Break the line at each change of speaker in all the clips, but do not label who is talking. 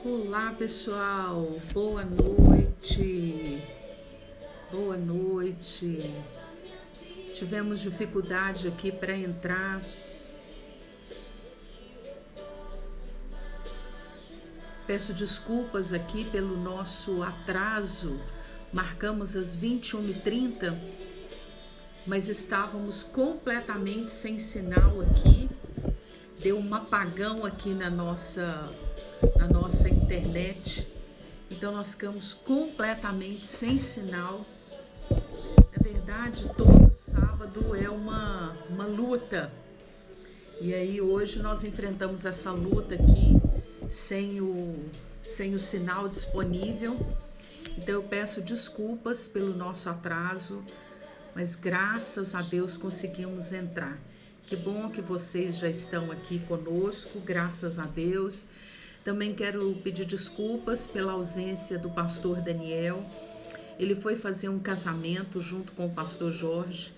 Olá, pessoal. Boa noite. Boa noite. Tivemos dificuldade aqui para entrar. Peço desculpas aqui pelo nosso atraso. Marcamos às 21h30, mas estávamos completamente sem sinal aqui. Deu um apagão aqui na nossa internet. Então nós ficamos completamente sem sinal. Na verdade, todo sábado é uma luta. E aí hoje nós enfrentamos essa luta aqui sem o sinal disponível. Então eu peço desculpas pelo nosso atraso, mas graças a Deus conseguimos entrar. Que bom que vocês já estão aqui conosco, graças a Deus. Também quero pedir desculpas pela ausência do pastor Daniel. Ele foi fazer um casamento junto com o pastor Jorge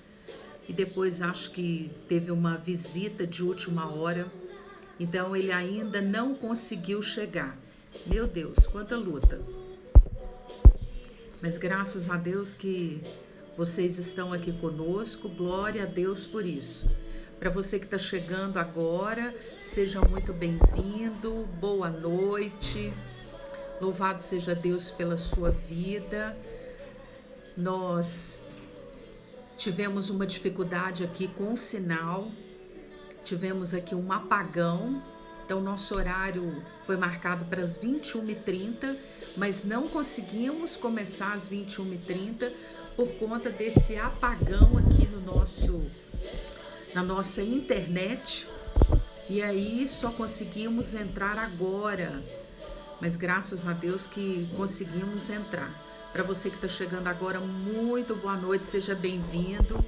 e depois acho que teve uma visita de última hora. Então ele ainda não conseguiu chegar. Meu Deus, quanta luta. Mas graças a Deus que vocês estão aqui conosco. Glória a Deus por isso. Para você que está chegando agora, seja muito bem-vindo. Boa noite. Louvado seja Deus pela sua vida. Nós tivemos uma dificuldade aqui com o sinal. Tivemos aqui um apagão, então nosso horário foi marcado para as 21h30, mas não conseguimos começar às 21h30 por conta desse apagão aqui na nossa internet. E aí só conseguimos entrar agora, mas graças a Deus que conseguimos entrar. Para você que está chegando agora, muito boa noite, seja bem-vindo.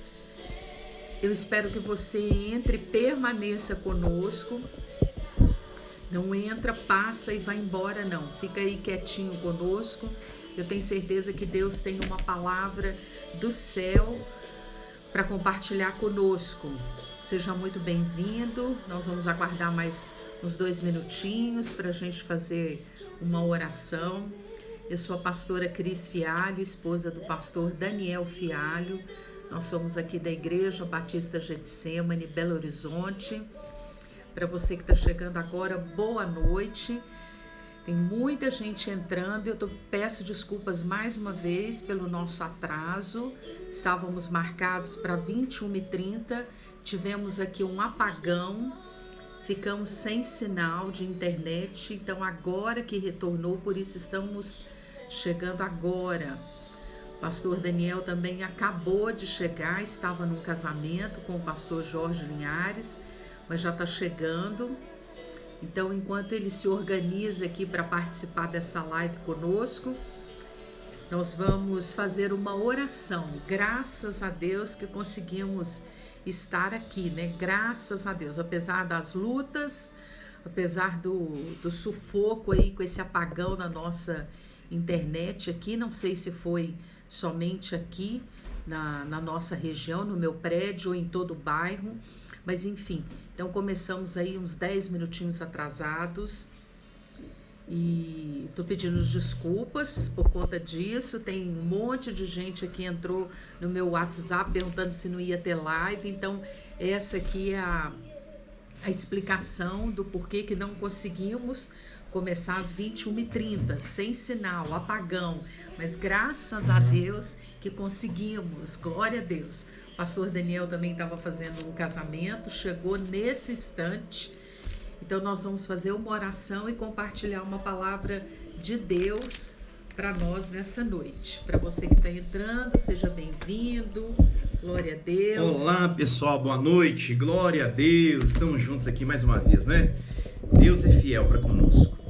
Eu espero que você entre e permaneça conosco. Não entra, passa e vai embora, não. Fica aí quietinho conosco. Eu tenho certeza que Deus tem uma palavra do céu para compartilhar conosco. Seja muito bem-vindo. Nós vamos aguardar mais uns 2 minutinhos para a gente fazer uma oração. Eu sou a pastora Cris Fialho, esposa do pastor Daniel Fialho. Nós somos aqui da Igreja Batista Getsemane, Belo Horizonte. Para você que está chegando agora, boa noite. Tem muita gente entrando. Eu peço desculpas mais uma vez pelo nosso atraso. Estávamos marcados para 21h30. Tivemos aqui um apagão. Ficamos sem sinal de internet. Então agora que retornou, por isso estamos chegando agora. Pastor Daniel também acabou de chegar, estava num casamento com o pastor Jorge Linhares, mas já está chegando. Então, enquanto ele se organiza aqui para participar dessa live conosco, nós vamos fazer uma oração. Graças a Deus que conseguimos estar aqui, né? Graças a Deus, apesar das lutas, apesar do sufoco aí com esse apagão na nossa internet aqui, não sei se foi somente aqui na nossa região, no meu prédio ou em todo o bairro, mas enfim, então começamos aí uns 10 minutinhos atrasados e tô pedindo desculpas por conta disso. Tem um monte de gente aqui entrou no meu WhatsApp perguntando se não ia ter live, então essa aqui é a explicação do porquê que não conseguimos começar às 21h30, sem sinal, apagão, mas graças a Deus que conseguimos, glória a Deus. O pastor Daniel também estava fazendo um casamento, chegou nesse instante, então nós vamos fazer uma oração e compartilhar uma palavra de Deus para nós nessa noite. Para você que está entrando, seja bem-vindo, glória a Deus.
Olá pessoal, boa noite, glória a Deus, estamos juntos aqui mais uma vez, né? Deus é fiel para conosco.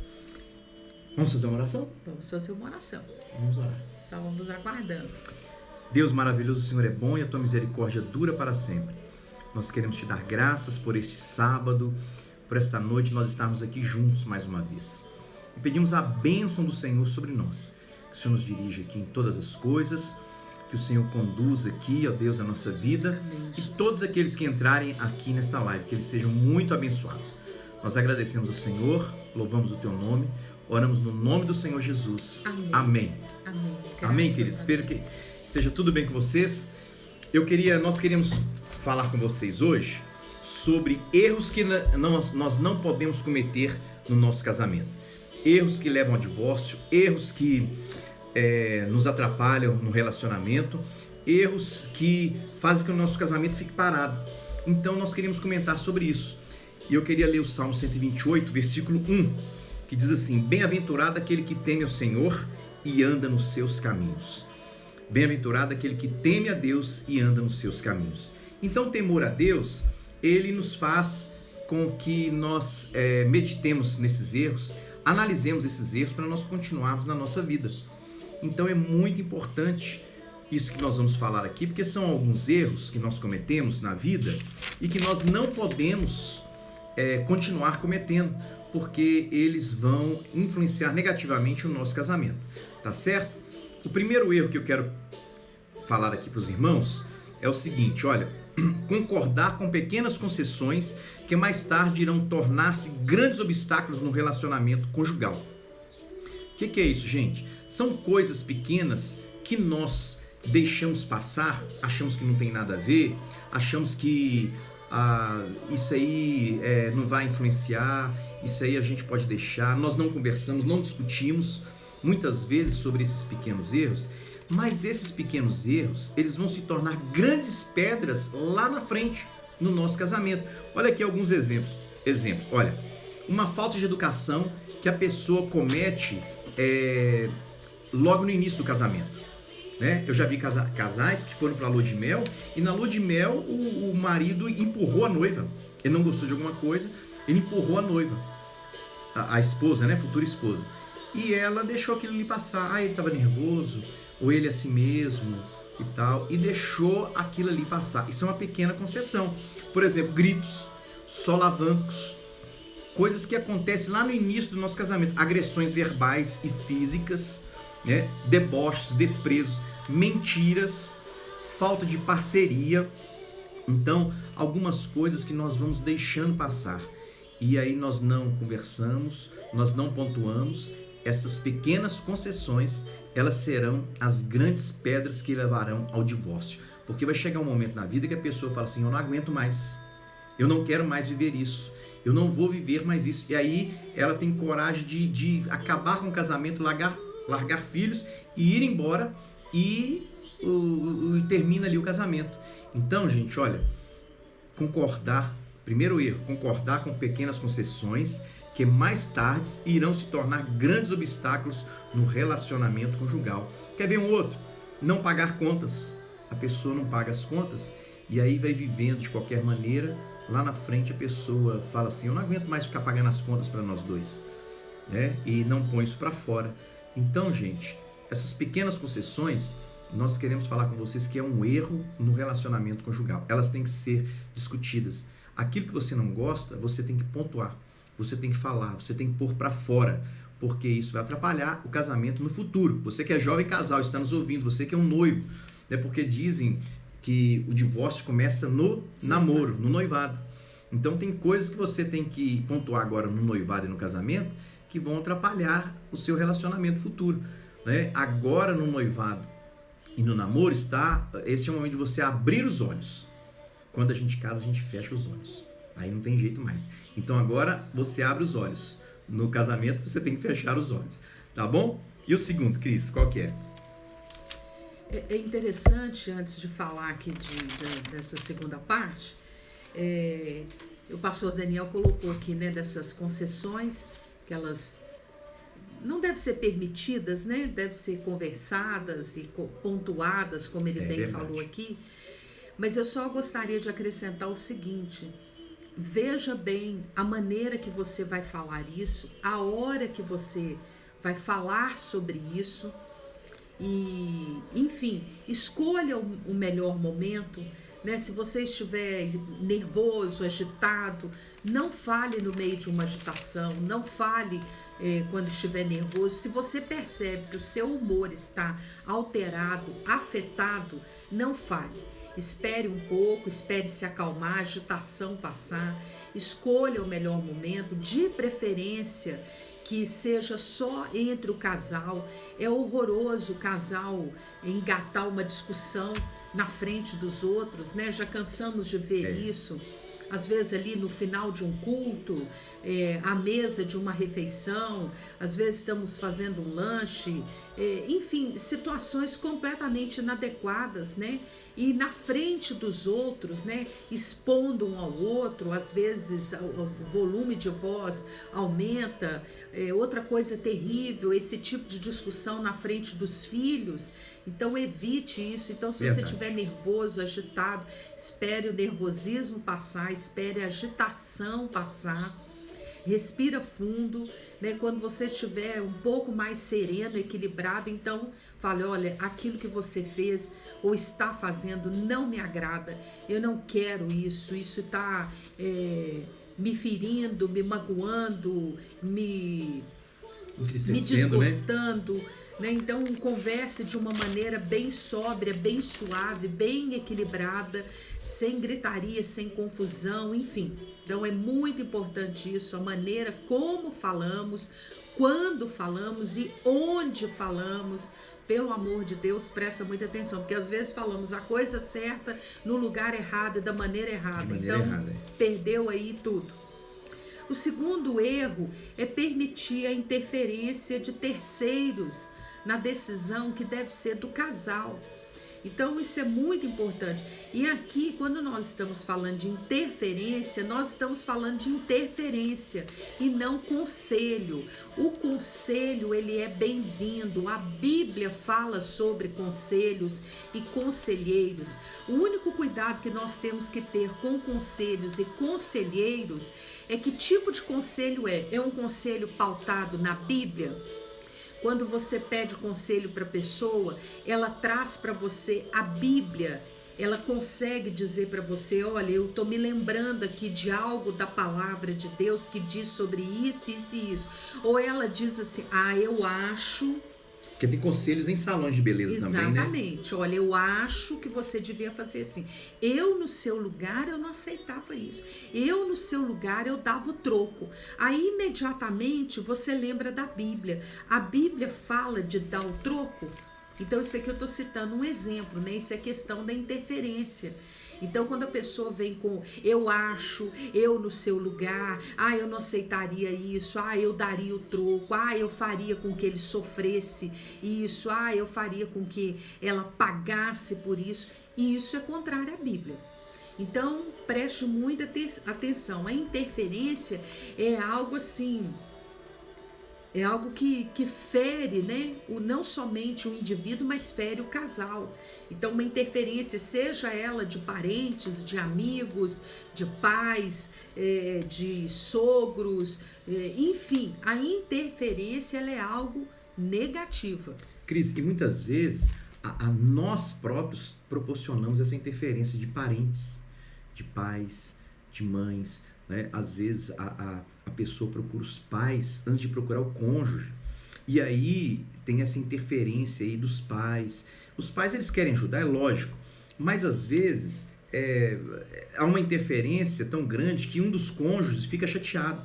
Vamos fazer uma oração?
Vamos fazer uma oração.
Vamos orar.
Estávamos aguardando.
Deus maravilhoso, o Senhor é bom e a tua misericórdia dura para sempre. Nós queremos te dar graças por este sábado, por esta noite nós estarmos aqui juntos mais uma vez. E pedimos a bênção do Senhor sobre nós, que o Senhor nos dirija aqui em todas as coisas, que o Senhor conduza aqui, ó Deus, a nossa vida. Amém, e todos aqueles que entrarem aqui nesta live, que eles sejam muito abençoados. Nós agradecemos ao Senhor, louvamos o teu nome, oramos no nome do Senhor Jesus.
Amém.
Amém.
Amém.
Amém, queridos. Espero que esteja tudo bem com vocês. Nós queríamos falar com vocês hoje sobre erros que nós não podemos cometer no nosso casamento. Erros que levam ao divórcio, erros que nos atrapalham no relacionamento, erros que fazem que o nosso casamento fique parado. Então nós queríamos comentar sobre isso. E eu queria ler o Salmo 128, versículo 1, que diz assim: bem-aventurado aquele que teme ao Senhor e anda nos seus caminhos. Bem-aventurado aquele que teme a Deus e anda nos seus caminhos. Então o temor a Deus, ele nos faz com que nós meditemos nesses erros, analisemos esses erros para nós continuarmos na nossa vida. Então é muito importante isso que nós vamos falar aqui, porque são alguns erros que nós cometemos na vida e que nós não podemos continuar cometendo, porque eles vão influenciar negativamente o nosso casamento, tá certo? O primeiro erro que eu quero falar aqui para os irmãos é o seguinte: olha, concordar com pequenas concessões que mais tarde irão tornar-se grandes obstáculos no relacionamento conjugal. O que é isso, gente? São coisas pequenas que nós deixamos passar, achamos que não tem nada a ver, achamos que isso aí não vai influenciar, isso aí a gente pode deixar, nós não conversamos, não discutimos muitas vezes sobre esses pequenos erros, mas esses pequenos erros, eles vão se tornar grandes pedras lá na frente no nosso casamento. Olha aqui alguns exemplos. Olha, uma falta de educação que a pessoa comete logo no início do casamento. Né? Eu já vi casais que foram para a lua de mel e na lua de mel o marido empurrou a noiva. Ele não gostou de alguma coisa, ele empurrou a noiva, a esposa, né? Futura esposa. E ela deixou aquilo ali passar. Ele estava nervoso, ou ele assim mesmo e tal, e deixou aquilo ali passar. Isso é uma pequena concessão. Por exemplo, gritos, solavancos, coisas que acontecem lá no início do nosso casamento, agressões verbais e físicas, né? Deboches, desprezos, mentiras, falta de parceria. Então, algumas coisas que nós vamos deixando passar e aí nós não conversamos, nós não pontuamos. Essas pequenas concessões, elas serão as grandes pedras que levarão ao divórcio, porque vai chegar um momento na vida que a pessoa fala assim: eu não aguento mais, eu não quero mais viver isso, eu não vou viver mais isso. E aí ela tem coragem de acabar com o casamento, largar filhos e ir embora e termina ali o casamento. Então, gente, olha, primeiro erro, concordar com pequenas concessões que mais tarde irão se tornar grandes obstáculos no relacionamento conjugal. Quer ver um outro? Não pagar contas. A pessoa não paga as contas e aí vai vivendo de qualquer maneira. Lá na frente a pessoa fala assim: eu não aguento mais ficar pagando as contas para nós dois, né? E não põe isso para fora. Então, gente, essas pequenas concessões, nós queremos falar com vocês que é um erro no relacionamento conjugal. Elas têm que ser discutidas. Aquilo que você não gosta, você tem que pontuar, você tem que falar, você tem que pôr para fora, porque isso vai atrapalhar o casamento no futuro. Você que é jovem casal, está nos ouvindo, você que é um noivo, né? Porque dizem que o divórcio começa no namoro, no noivado. Então tem coisas que você tem que pontuar agora no noivado e no casamento que vão atrapalhar o seu relacionamento futuro, né? Agora no noivado e no namoro esse é o momento de você abrir os olhos. Quando a gente casa, a gente fecha os olhos. Aí não tem jeito mais. Então agora você abre os olhos. No casamento você tem que fechar os olhos. Tá bom? E o segundo, Cris, qual que é?
É interessante, antes de falar aqui dessa segunda parte, o pastor Daniel colocou aqui, né, dessas concessões, que elas não devem ser permitidas, né? Devem ser conversadas e pontuadas, como ele bem falou aqui. Mas eu só gostaria de acrescentar o seguinte: veja bem a maneira que você vai falar isso, a hora que você vai falar sobre isso e, enfim, escolha o melhor momento, né? Se você estiver nervoso, agitado, não fale no meio de uma agitação, não fale quando estiver nervoso. Se você percebe que o seu humor está alterado, afetado, não fale. espere um pouco, espere se acalmar, a agitação passar, escolha o melhor momento, de preferência que seja só entre o casal. É horroroso o casal engatar uma discussão na frente dos outros, né? Já cansamos de ver isso. Às vezes ali no final de um culto, à mesa de uma refeição, às vezes estamos fazendo um lanche, enfim, situações completamente inadequadas, né? E na frente dos outros, né? Expondo um ao outro, às vezes o volume de voz aumenta. Outra coisa terrível, esse tipo de discussão na frente dos filhos. Então evite isso. Então, se você estiver nervoso, agitado, espere o nervosismo passar, espere a agitação passar, respira fundo, né? Quando você estiver um pouco mais sereno, equilibrado, então fale, olha, aquilo que você fez ou está fazendo não me agrada, eu não quero isso está me ferindo, me magoando, me desgostando, né? Então converse de uma maneira bem sóbria, bem suave, bem equilibrada, sem gritaria, sem confusão, enfim. Então é muito importante isso, a maneira como falamos, quando falamos e onde falamos. Pelo amor de Deus, presta muita atenção, porque às vezes falamos a coisa certa no lugar errado e da maneira errada. Perdeu aí tudo. O segundo erro é permitir a interferência de terceiros na decisão que deve ser do casal. Então isso é muito importante. E aqui, quando nós estamos falando de interferência, nós estamos falando de interferência e não conselho. O conselho, ele é bem-vindo. A Bíblia fala sobre conselhos e conselheiros. O único cuidado que nós temos que ter com conselhos e conselheiros é que tipo de conselho é? É um conselho pautado na Bíblia? Quando você pede conselho para a pessoa, ela traz para você a Bíblia, ela consegue dizer para você, olha, eu estou me lembrando aqui de algo da palavra de Deus que diz sobre isso, isso e isso. Ou ela diz assim, eu acho...
Porque tem conselhos em salões de beleza.
Exatamente.
Também, né?
Exatamente. Olha, eu acho que você devia fazer assim. Eu, no seu lugar, eu não aceitava isso. Eu, no seu lugar, eu dava o troco. Aí, imediatamente, você lembra da Bíblia. A Bíblia fala de dar o troco. Então, isso aqui eu estou citando um exemplo, né? Isso é questão da interferência. Então, quando a pessoa vem com eu acho, eu no seu lugar, eu não aceitaria isso, eu daria o troco, eu faria com que ele sofresse isso, eu faria com que ela pagasse por isso, e isso é contrário à Bíblia. Então, preste muita atenção. A interferência é algo assim... É algo que fere, né? Não somente o indivíduo, mas fere o casal. Então, uma interferência, seja ela de parentes, de amigos, de pais, de sogros, enfim, a interferência ela é algo negativa.
Cris, e muitas vezes a nós próprios proporcionamos essa interferência de parentes, de pais, de mães, né? Às vezes a pessoa procura os pais antes de procurar o cônjuge. E aí tem essa interferência aí dos pais. Os pais, eles querem ajudar, é lógico. Mas às vezes há uma interferência tão grande que um dos cônjuges fica chateado.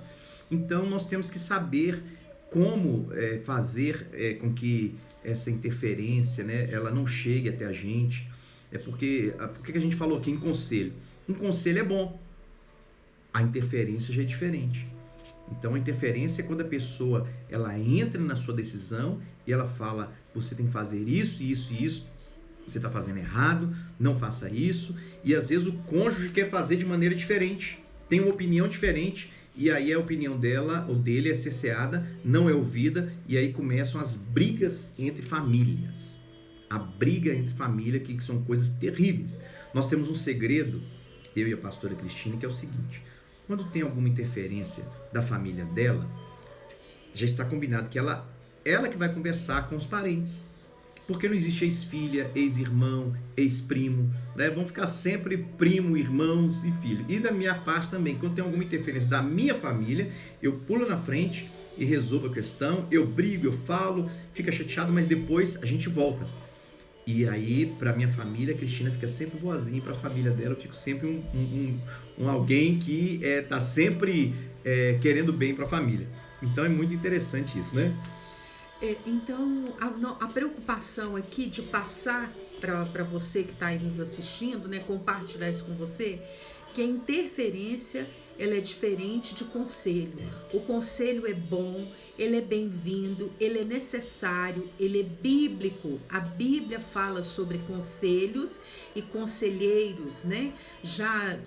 Então nós temos que saber como fazer com que essa interferência, né, ela não chegue até a gente. Por que a gente falou aqui em conselho? Um conselho é bom. A interferência já é diferente. Então a interferência é quando a pessoa ela entra na sua decisão e ela fala, você tem que fazer isso, isso e isso, você está fazendo errado, não faça isso. E às vezes o cônjuge quer fazer de maneira diferente, tem uma opinião diferente, e aí a opinião dela ou dele é cerceada, não é ouvida, e aí começam as brigas entre famílias. A briga entre família, que são coisas terríveis. Nós temos um segredo, eu e a pastora Cristina, que é o seguinte: quando tem alguma interferência da família dela, já está combinado que ela que vai conversar com os parentes. Porque não existe ex-filha, ex-irmão, ex-primo, né? Vão ficar sempre primo, irmãos e filho. E da minha parte também, quando tem alguma interferência da minha família, eu pulo na frente e resolvo a questão, eu brigo, eu falo, fica chateado, mas depois a gente volta. E aí, para minha família, a Cristina fica sempre boazinha, para a família dela eu fico sempre um alguém que tá sempre querendo bem para a família. Então é muito interessante isso, né?
Então, a preocupação aqui de passar para você que está aí nos assistindo, né, compartilhar isso com você, que a interferência ela é diferente de conselho. O conselho é bom, ele é bem-vindo, ele é necessário, ele é bíblico. A Bíblia fala sobre conselhos e conselheiros, né? Já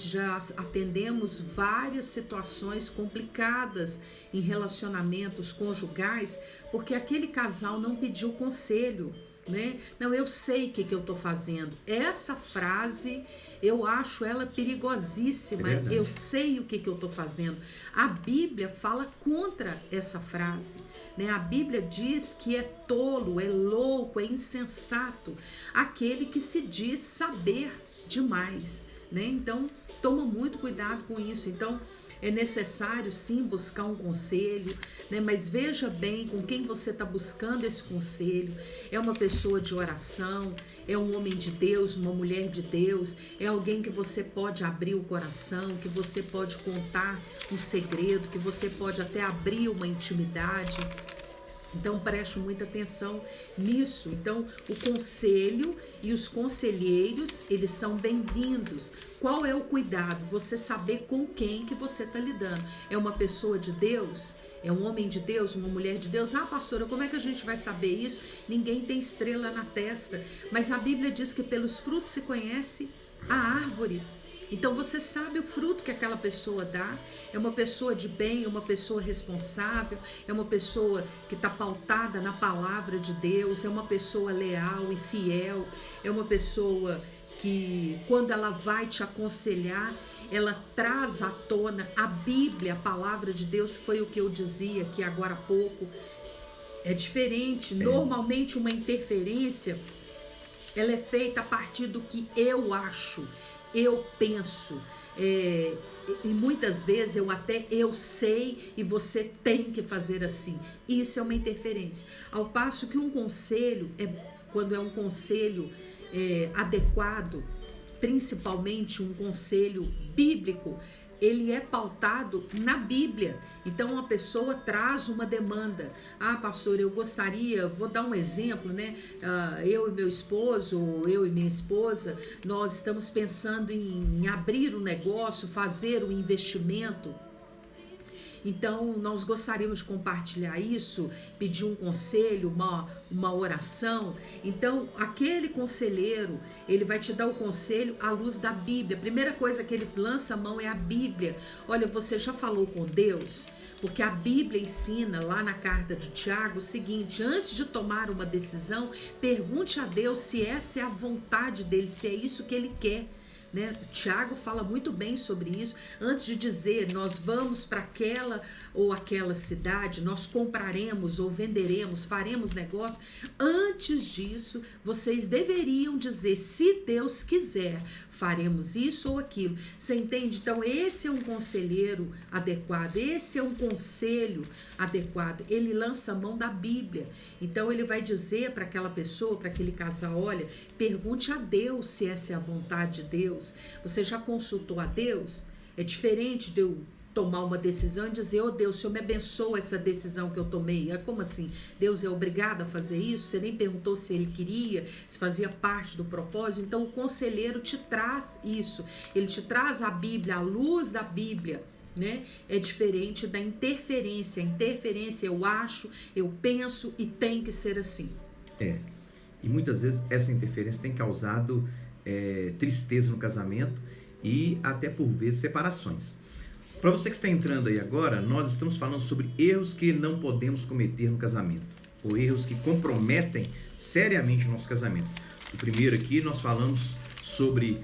atendemos várias situações complicadas em relacionamentos conjugais, porque aquele casal não pediu conselho. Né? Não, eu sei o que eu tô fazendo. Essa frase, eu acho ela perigosíssima. Eu sei o que eu tô fazendo. A Bíblia fala contra essa frase, né? A Bíblia diz que é tolo, é louco, é insensato aquele que se diz saber demais, né? Então, toma muito cuidado com isso. Então, é necessário sim buscar um conselho, né? Mas veja bem com quem você está buscando esse conselho. É uma pessoa de oração, é um homem de Deus, uma mulher de Deus, é alguém que você pode abrir o coração, que você pode contar um segredo, que você pode até abrir uma intimidade. Então preste muita atenção nisso. Então o conselho e os conselheiros, eles são bem-vindos. Qual é o cuidado? Você saber com quem que você está lidando. É uma pessoa de Deus? É um homem de Deus? Uma mulher de Deus? Ah, pastora, como é que a gente vai saber isso? Ninguém tem estrela na testa. Mas a Bíblia diz que pelos frutos se conhece a árvore. Então você sabe o fruto que aquela pessoa dá. É uma pessoa de bem, é uma pessoa responsável, é uma pessoa que está pautada na palavra de Deus, é uma pessoa leal e fiel, é uma pessoa que quando ela vai te aconselhar, ela traz à tona a Bíblia, a palavra de Deus. Foi o que eu dizia aqui agora há pouco. É diferente. Normalmente uma interferência, ela é feita a partir do que eu acho, eu penso, e muitas vezes eu sei e você tem que fazer assim. Isso é uma interferência. Ao passo que um conselho, quando é um conselho adequado, principalmente um conselho bíblico, ele é pautado na Bíblia. Então uma pessoa traz uma demanda. Ah, pastor, eu gostaria, vou dar um exemplo, né? Eu e meu esposo, eu e minha esposa, nós estamos pensando em abrir um negócio, fazer um investimento. Então, nós gostaríamos de compartilhar isso, pedir um conselho, uma oração. Então, aquele conselheiro, ele vai te dar o conselho à luz da Bíblia. A primeira coisa que ele lança a mão é a Bíblia. Olha, você já falou com Deus? Porque a Bíblia ensina lá na carta de Tiago o seguinte: antes de tomar uma decisão, pergunte a Deus se essa é a vontade dele, se é isso que ele quer. Né? Tiago fala muito bem sobre isso. Antes de dizer nós vamos para aquela ou aquela cidade, nós compraremos ou venderemos, faremos negócio, antes disso vocês deveriam dizer: se Deus quiser, faremos isso ou aquilo. Você entende? Então esse é um conselheiro adequado, esse é um conselho adequado. Ele lança a mão da Bíblia. Então ele vai dizer para aquela pessoa, para aquele casal: olha, pergunte a Deus se essa é a vontade de Deus. Você já consultou a Deus? É diferente de eu tomar uma decisão e dizer: oh Deus, o Senhor me abençoa essa decisão que eu tomei. Como assim? Deus é obrigado a fazer isso? Você nem perguntou se ele queria, se fazia parte do propósito. Então o conselheiro te traz isso. Ele te traz a Bíblia, a luz da Bíblia. Né? É diferente da interferência. A interferência, eu acho, eu penso e tem que ser assim.
E muitas vezes essa interferência tem causado tristeza no casamento e até por vezes separações. Para você que está entrando aí agora, nós estamos falando sobre erros que não podemos cometer no casamento, ou erros que comprometem seriamente o nosso casamento. O primeiro aqui nós falamos sobre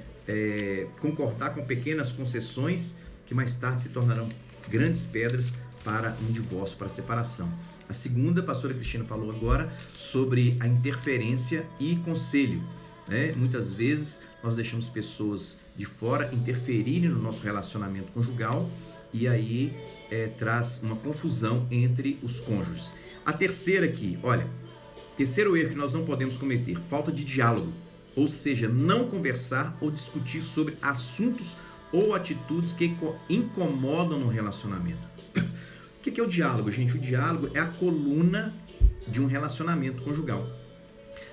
concordar com pequenas concessões que mais tarde se tornarão grandes pedras para um divórcio, para a separação. A segunda, a pastora Cristina falou agora sobre a interferência e conselho. Muitas vezes nós deixamos pessoas de fora interferirem no nosso relacionamento conjugal e aí traz uma confusão entre os cônjuges. A terceira aqui, olha, Terceiro erro que nós não podemos cometer, falta de diálogo. Ou seja, não conversar ou discutir sobre assuntos ou atitudes que incomodam no relacionamento. O que é o diálogo, gente? O diálogo é a coluna de um relacionamento conjugal.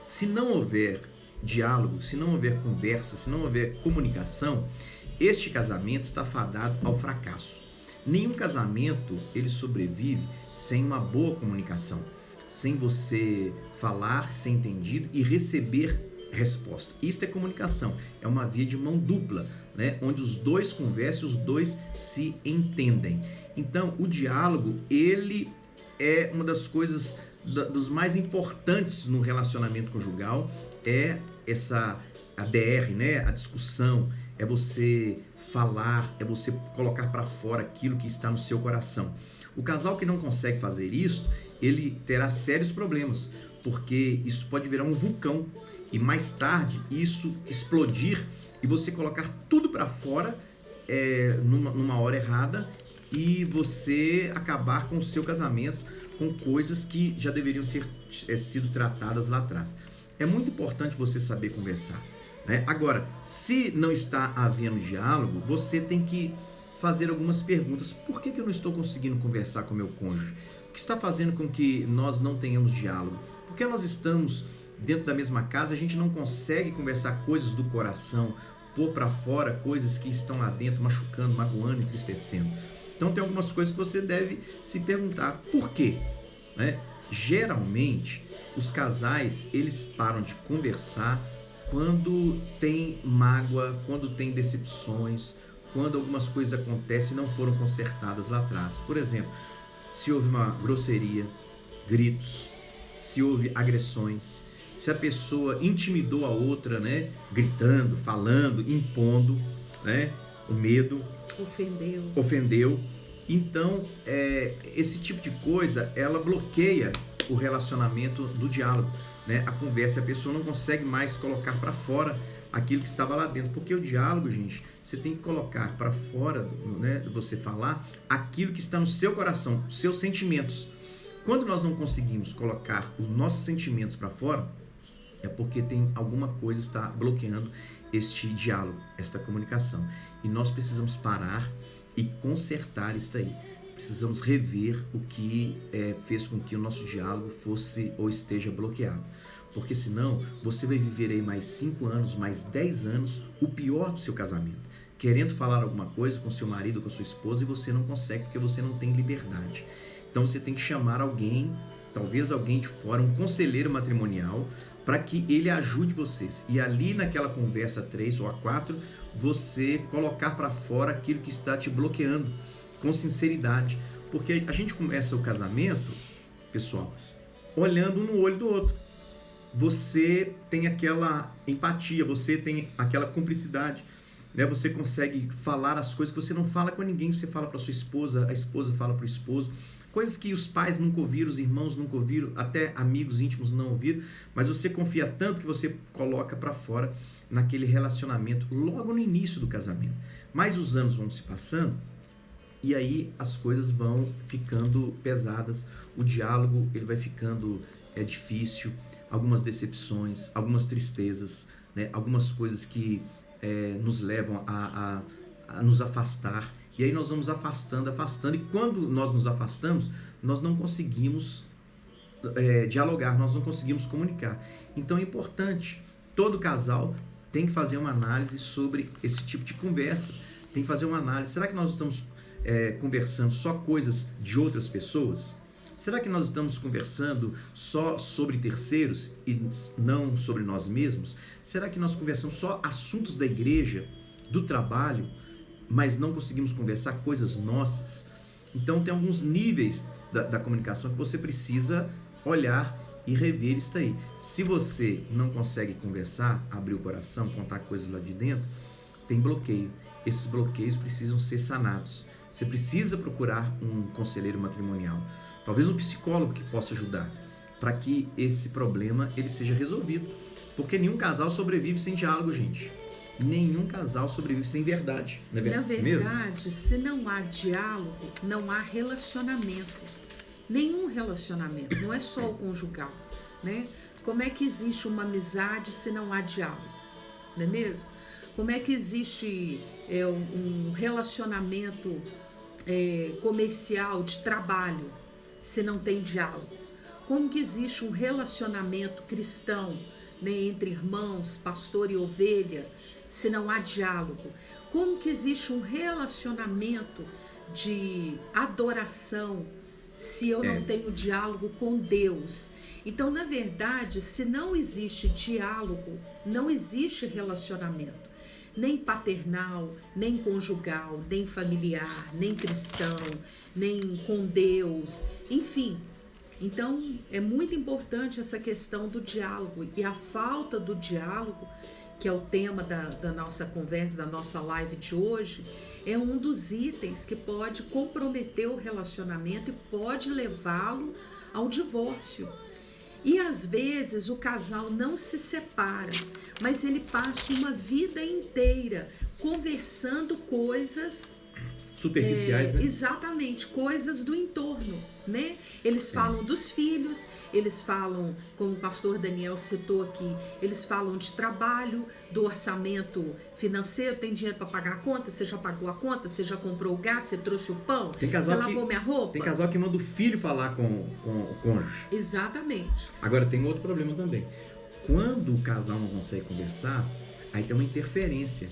Se não houver diálogo, se não houver conversa, se não houver comunicação, este casamento está fadado ao fracasso. Nenhum casamento ele sobrevive sem uma boa comunicação, sem você falar, ser entendido e receber resposta. Isso é comunicação, é uma via de mão dupla, né? Onde os dois conversam, os dois se entendem. Então, o diálogo, ele é uma das coisas, dos mais importantes no relacionamento conjugal, é a DR, né? A discussão, é você falar, é você colocar para fora aquilo que está no seu coração. O casal que não consegue fazer isso, ele terá sérios problemas, porque isso pode virar um vulcão e mais tarde isso explodir e você colocar tudo para fora numa hora errada e você acabar com o seu casamento com coisas que já deveriam ser sido tratadas lá atrás. É muito importante você saber conversar, né? Agora, se não está havendo diálogo, você tem que fazer algumas perguntas. Por que eu não estou conseguindo conversar com meu cônjuge? O que está fazendo com que nós não tenhamos diálogo? Porque nós estamos dentro da mesma casa, a gente não consegue conversar coisas do coração, pôr para fora coisas que estão lá dentro, machucando, magoando, entristecendo. Então tem algumas coisas que você deve se perguntar. Por quê? Né? Geralmente, os casais, eles param de conversar quando tem mágoa, quando tem decepções, quando algumas coisas acontecem e não foram consertadas lá atrás. Por exemplo, se houve uma grosseria, gritos, se houve agressões, se a pessoa intimidou a outra, né, gritando, falando, impondo, né, o medo, ofendeu. Então, esse tipo de coisa, ela bloqueia o relacionamento do diálogo, né? A conversa, a pessoa não consegue mais colocar para fora aquilo que estava lá dentro, porque o diálogo, gente, você tem que colocar para fora, né, você falar aquilo que está no seu coração, os seus sentimentos. Quando nós não conseguimos colocar os nossos sentimentos para fora, é porque tem alguma coisa que está bloqueando este diálogo, esta comunicação. E nós precisamos parar e consertar isso daí. Precisamos rever o que fez com que o nosso diálogo fosse ou esteja bloqueado. Porque senão você vai viver aí mais 5 anos, mais 10 anos, o pior do seu casamento. Querendo falar alguma coisa com seu marido ou com sua esposa e você não consegue porque você não tem liberdade. Então você tem que chamar alguém, talvez alguém de fora, um conselheiro matrimonial, para que ele ajude vocês. E ali naquela conversa 3 ou a 4, você colocar para fora aquilo que está te bloqueando, com sinceridade. Porque a gente começa o casamento, pessoal, olhando um no olho do outro. Você tem aquela empatia, você tem aquela cumplicidade, né? Você consegue falar as coisas que você não fala com ninguém. Você fala para sua esposa, a esposa fala para o esposo. Coisas que os pais nunca ouviram, os irmãos nunca ouviram, até amigos íntimos não ouviram, mas você confia tanto que você coloca para fora naquele relacionamento logo no início do casamento. Mas os anos vão se passando e aí as coisas vão ficando pesadas, o diálogo ele vai ficando difícil, algumas decepções, algumas tristezas, né? Algumas coisas que nos levam a nos afastar. E aí nós vamos afastando, e quando nós nos afastamos, nós não conseguimos dialogar, nós não conseguimos comunicar. Então é importante, todo casal tem que fazer uma análise sobre esse tipo de conversa, tem que fazer uma análise, será que nós estamos conversando só coisas de outras pessoas? Será que nós estamos conversando só sobre terceiros e não sobre nós mesmos? Será que nós conversamos só assuntos da igreja, do trabalho, mas não conseguimos conversar coisas nossas? Então tem alguns níveis da comunicação que você precisa olhar e rever isso aí. Se você não consegue conversar, abrir o coração, contar coisas lá de dentro, tem bloqueio. Esses bloqueios precisam ser sanados. Você precisa procurar um conselheiro matrimonial, talvez um psicólogo que possa ajudar, para que esse problema ele seja resolvido. Porque nenhum casal sobrevive sem diálogo, gente. Nenhum casal sobrevive sem verdade. Não é verdade?
Na verdade, se não há diálogo, não há relacionamento. Nenhum relacionamento, não é só o conjugal. né? Como é que existe uma amizade se não há diálogo, não é mesmo? Como é que existe um relacionamento comercial, de trabalho, se não tem diálogo? Como que existe um relacionamento cristão, né, entre irmãos, pastor e ovelha, se não há diálogo? Como que existe um relacionamento de adoração se eu não tenho diálogo com Deus? Então, na verdade, se não existe diálogo, não existe relacionamento, nem paternal, nem conjugal, nem familiar, nem cristão, nem com Deus, enfim. Então, é muito importante essa questão do diálogo, e a falta do diálogo, que é o tema da nossa conversa, da nossa live de hoje, é um dos itens que pode comprometer o relacionamento e pode levá-lo ao divórcio. E às vezes o casal não se separa, mas ele passa uma vida inteira conversando coisas
superficiais, né?
Exatamente, coisas do entorno, né? Eles falam dos filhos, eles falam, como o pastor Daniel citou aqui, eles falam de trabalho, do orçamento financeiro, tem dinheiro para pagar a conta, você já pagou a conta, você já comprou o gás, você trouxe o pão, você lavou minha roupa?
Tem casal que manda o filho falar com o cônjuge.
Exatamente.
Agora tem outro problema também. Quando o casal não consegue conversar, aí tem uma interferência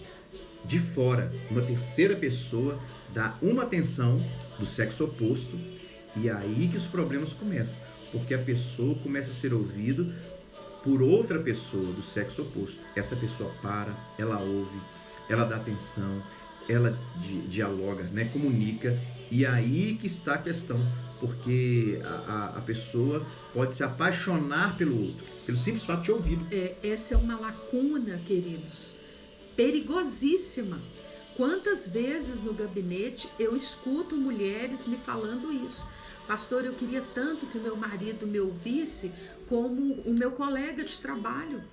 de fora, uma terceira pessoa dá uma atenção do sexo oposto, e aí que os problemas começam, porque a pessoa começa a ser ouvida por outra pessoa do sexo oposto. Essa pessoa para, ela ouve, ela dá atenção, ela dialoga, né, comunica, e aí que está a questão, porque a pessoa pode se apaixonar pelo outro, pelo simples fato de ouvir.
Essa é uma lacuna, queridos, perigosíssima. Quantas vezes no gabinete eu escuto mulheres me falando isso: pastor, eu queria tanto que o meu marido me ouvisse como o meu colega de trabalho.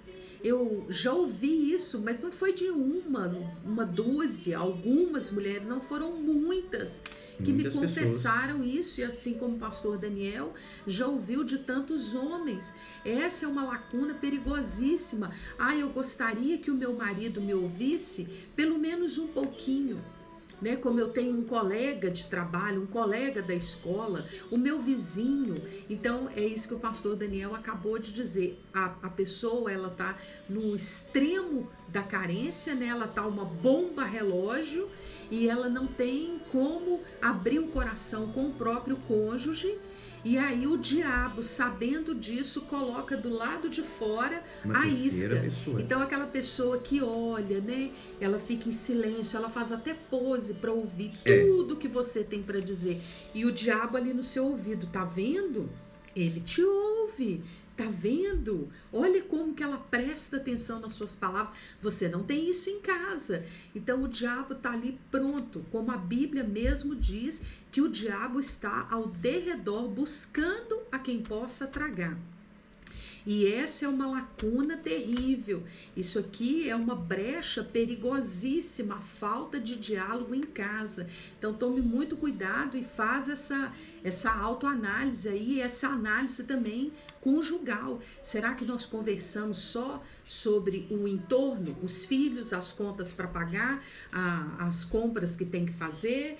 Eu já ouvi isso, mas não foi de uma dúzia, algumas mulheres, não foram muitas que me confessaram isso, e assim como o pastor Daniel já ouviu de tantos homens. Essa é uma lacuna perigosíssima. Eu gostaria que o meu marido me ouvisse pelo menos um pouquinho, né? Como eu tenho um colega de trabalho, um colega da escola, o meu vizinho. Então é isso que o pastor Daniel acabou de dizer. A pessoa, ela tá no extremo da carência, né? Ela tá uma bomba relógio e ela não tem como abrir o coração com o próprio cônjuge. E aí o diabo, sabendo disso, coloca do lado de fora a isca.
Pessoa.
Então aquela pessoa que olha, né? Ela fica em silêncio, ela faz até pose para ouvir tudo que você tem para dizer. E o diabo ali no seu ouvido, tá vendo? Ele te ouve. Tá vendo? Olha como que ela presta atenção nas suas palavras. Você não tem isso em casa. Então o diabo tá ali pronto, como a Bíblia mesmo diz, que o diabo está ao derredor buscando a quem possa tragar. E essa é uma lacuna terrível. Isso aqui é uma brecha perigosíssima, a falta de diálogo em casa. Então tome muito cuidado e faz essa autoanálise aí, essa análise também conjugal. Será que nós conversamos só sobre o entorno, os filhos, as contas para pagar, as compras que tem que fazer,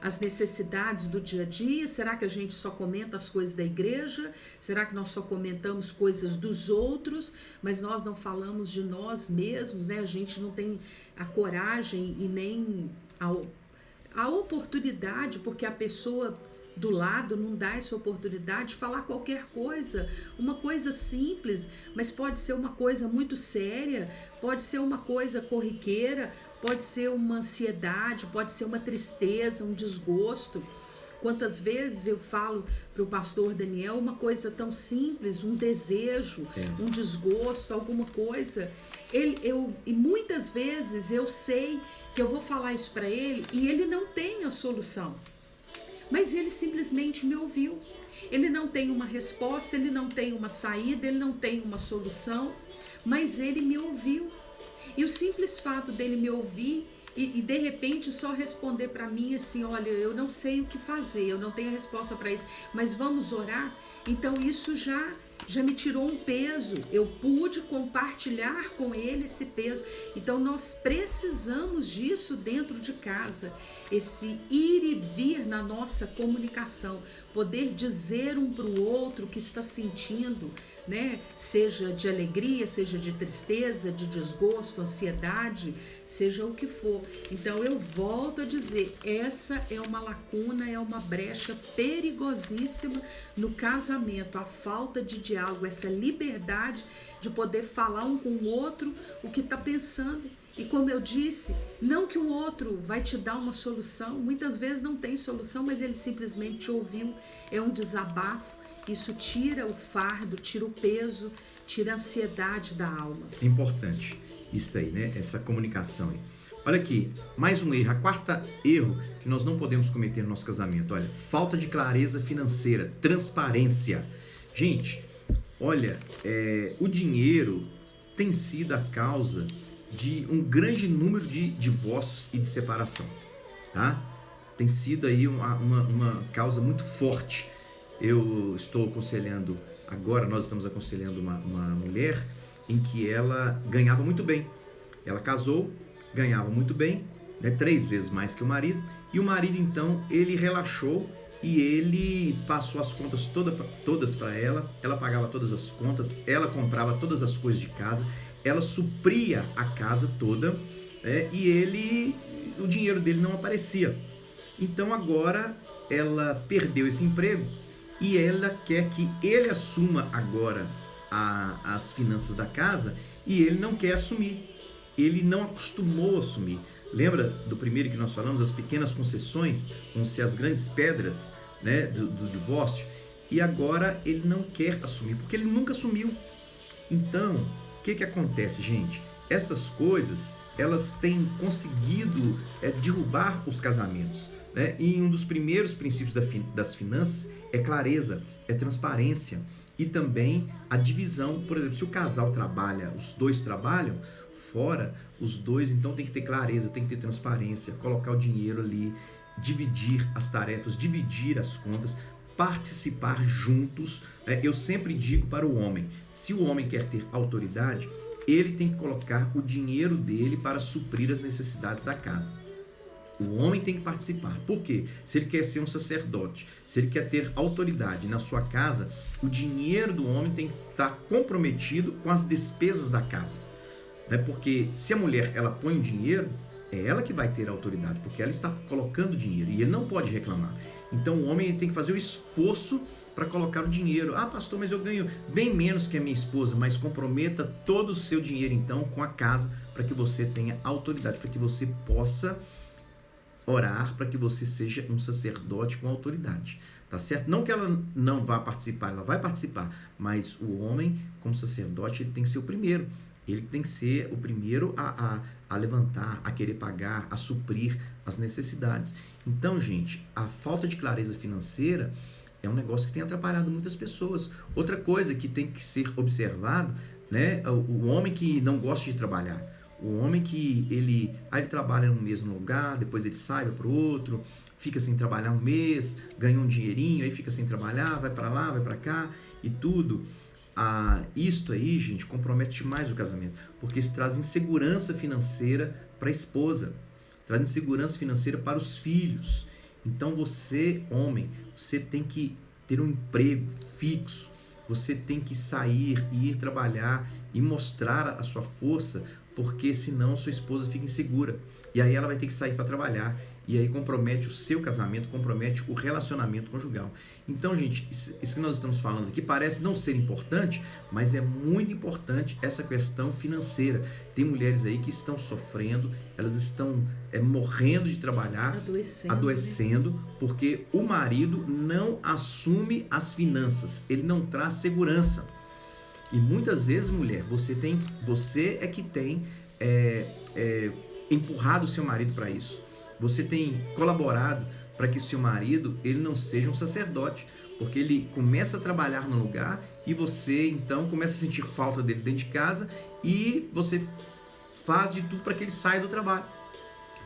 as necessidades do dia a dia? Será que a gente só comenta as coisas da igreja? Será que nós só comentamos coisas dos outros, mas nós não falamos de nós mesmos, né? A gente não tem a coragem e nem a oportunidade, porque a pessoa do lado não dá essa oportunidade de falar qualquer coisa, uma coisa simples, mas pode ser uma coisa muito séria, pode ser uma coisa corriqueira, pode ser uma ansiedade, pode ser uma tristeza, um desgosto. Quantas vezes eu falo para o pastor Daniel uma coisa tão simples, um desejo, um desgosto, alguma coisa. E muitas vezes eu sei que eu vou falar isso para ele e ele não tem a solução. Mas ele simplesmente me ouviu. Ele não tem uma resposta, ele não tem uma saída, ele não tem uma solução, mas ele me ouviu. E o simples fato dele me ouvir e de repente só responder para mim assim: olha, eu não sei o que fazer, eu não tenho a resposta para isso, mas vamos orar. Então isso já já me tirou um peso, eu pude compartilhar com ele esse peso. Então nós precisamos disso dentro de casa, esse ir e vir na nossa comunicação, poder dizer um para o outro o que está sentindo, né? Seja de alegria, seja de tristeza, de desgosto, ansiedade, seja o que for. Então eu volto a dizer, essa é uma lacuna, é uma brecha perigosíssima no casamento, a falta de diálogo, essa liberdade de poder falar um com o outro o que está pensando. E como eu disse, não que o outro vai te dar uma solução, muitas vezes não tem solução, mas ele simplesmente te ouviu, é um desabafo. Isso tira o fardo, tira o peso, tira a ansiedade da alma.
É importante isso aí, né? Essa comunicação aí. Olha aqui, mais um erro, a quarta erro que nós não podemos cometer no nosso casamento. Olha, falta de clareza financeira, transparência. Gente, olha, o dinheiro tem sido a causa de um grande número de divórcios e de separação, tá? Tem sido aí uma causa muito forte. Eu estou aconselhando, agora nós estamos aconselhando uma mulher em que ela ganhava muito bem. Ela casou, ganhava muito bem, né, 3 vezes mais que o marido, e o marido então, ele relaxou e ele passou as contas todas para ela pagava todas as contas, ela comprava todas as coisas de casa, ela supria a casa toda, e o dinheiro dele não aparecia. Então agora ela perdeu esse emprego e ela quer que ele assuma agora as finanças da casa e ele não quer assumir. Ele não acostumou a assumir. Lembra do primeiro que nós falamos? As pequenas concessões vão ser as grandes pedras, né, do divórcio. E agora ele não quer assumir, porque ele nunca assumiu. Então, o que acontece, gente? Essas coisas, elas têm conseguido derrubar os casamentos, né? E um dos primeiros princípios das finanças é clareza, é transparência e também a divisão. Por exemplo, se o casal trabalha, os dois trabalham fora, os dois então tem que ter clareza, tem que ter transparência, colocar o dinheiro ali, dividir as tarefas, dividir as contas, participar juntos. Eu sempre digo para o homem, se o homem quer ter autoridade, ele tem que colocar o dinheiro dele para suprir as necessidades da casa. O homem tem que participar. Por quê? Se ele quer ser um sacerdote, se ele quer ter autoridade na sua casa, o dinheiro do homem tem que estar comprometido com as despesas da casa. Porque se a mulher ela põe o dinheiro, é ela que vai ter a autoridade, porque ela está colocando dinheiro e ele não pode reclamar. Então o homem tem que fazer o esforço para colocar o dinheiro. Ah, pastor, mas eu ganho bem menos que a minha esposa. Mas comprometa todo o seu dinheiro então com a casa para que você tenha autoridade, para que você possa orar, para que você seja um sacerdote com autoridade, tá certo? Não que ela não vá participar, ela vai participar, mas o homem como sacerdote ele tem que ser o primeiro. Ele tem que ser o primeiro a levantar, a querer pagar, a suprir as necessidades. Então, gente, a falta de clareza financeira é um negócio que tem atrapalhado muitas pessoas. Outra coisa que tem que ser observado, né, o homem que não gosta de trabalhar. O homem que ele trabalha no mesmo lugar, depois ele sai, vai para o outro, fica sem trabalhar um mês, ganha um dinheirinho, aí fica sem trabalhar, vai para lá, vai para cá e tudo. Isto aí, gente, compromete mais o casamento, porque isso traz insegurança financeira para a esposa, traz insegurança financeira para os filhos. Então você, homem, você tem que ter um emprego fixo, você tem que sair e ir trabalhar e mostrar a sua força, porque senão sua esposa fica insegura. E aí ela vai ter que sair para trabalhar. E aí compromete o seu casamento, compromete o relacionamento conjugal. Então, gente, isso que nós estamos falando aqui parece não ser importante, mas é muito importante essa questão financeira. Tem mulheres aí que estão sofrendo, elas estão morrendo de trabalhar, adoecendo, porque o marido não assume as finanças, ele não traz segurança. E muitas vezes, mulher, você é que tem empurrado o seu marido para isso. Você tem colaborado para que o seu marido ele não seja um sacerdote, porque ele começa a trabalhar no lugar e você então começa a sentir falta dele dentro de casa e você faz de tudo para que ele saia do trabalho,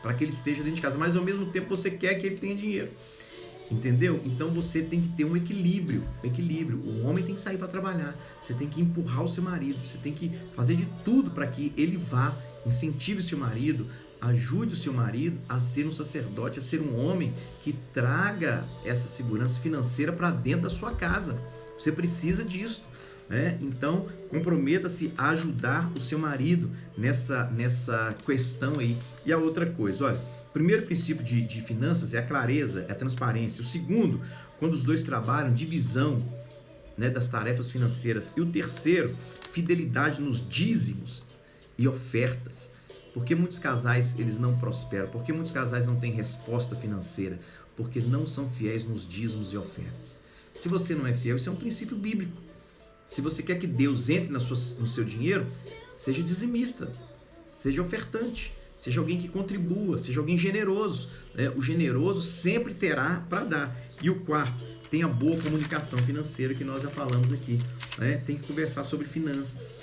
para que ele esteja dentro de casa, mas ao mesmo tempo você quer que ele tenha dinheiro. Entendeu? Então você tem que ter um equilíbrio. O homem tem que sair para trabalhar. Você tem que empurrar o seu marido. Você tem que fazer de tudo para que ele vá. Incentive o seu marido. Ajude o seu marido a ser um sacerdote, a ser um homem que traga essa segurança financeira para dentro da sua casa. Você precisa disso. Então, comprometa-se a ajudar o seu marido nessa questão aí. E a outra coisa, olha, o primeiro princípio de finanças é a clareza, é a transparência. O segundo, quando os dois trabalham, divisão, das tarefas financeiras. E o terceiro, fidelidade nos dízimos e ofertas. Porque muitos casais eles não prosperam? Porque muitos casais não têm resposta financeira? Porque não são fiéis nos dízimos e ofertas. Se você não é fiel, isso é um princípio bíblico. Se você quer que Deus entre no seu dinheiro, seja dizimista, seja ofertante, seja alguém que contribua, seja alguém generoso. O generoso sempre terá para dar. E o quarto, tenha boa comunicação financeira, que nós já falamos aqui. Tem que conversar sobre finanças.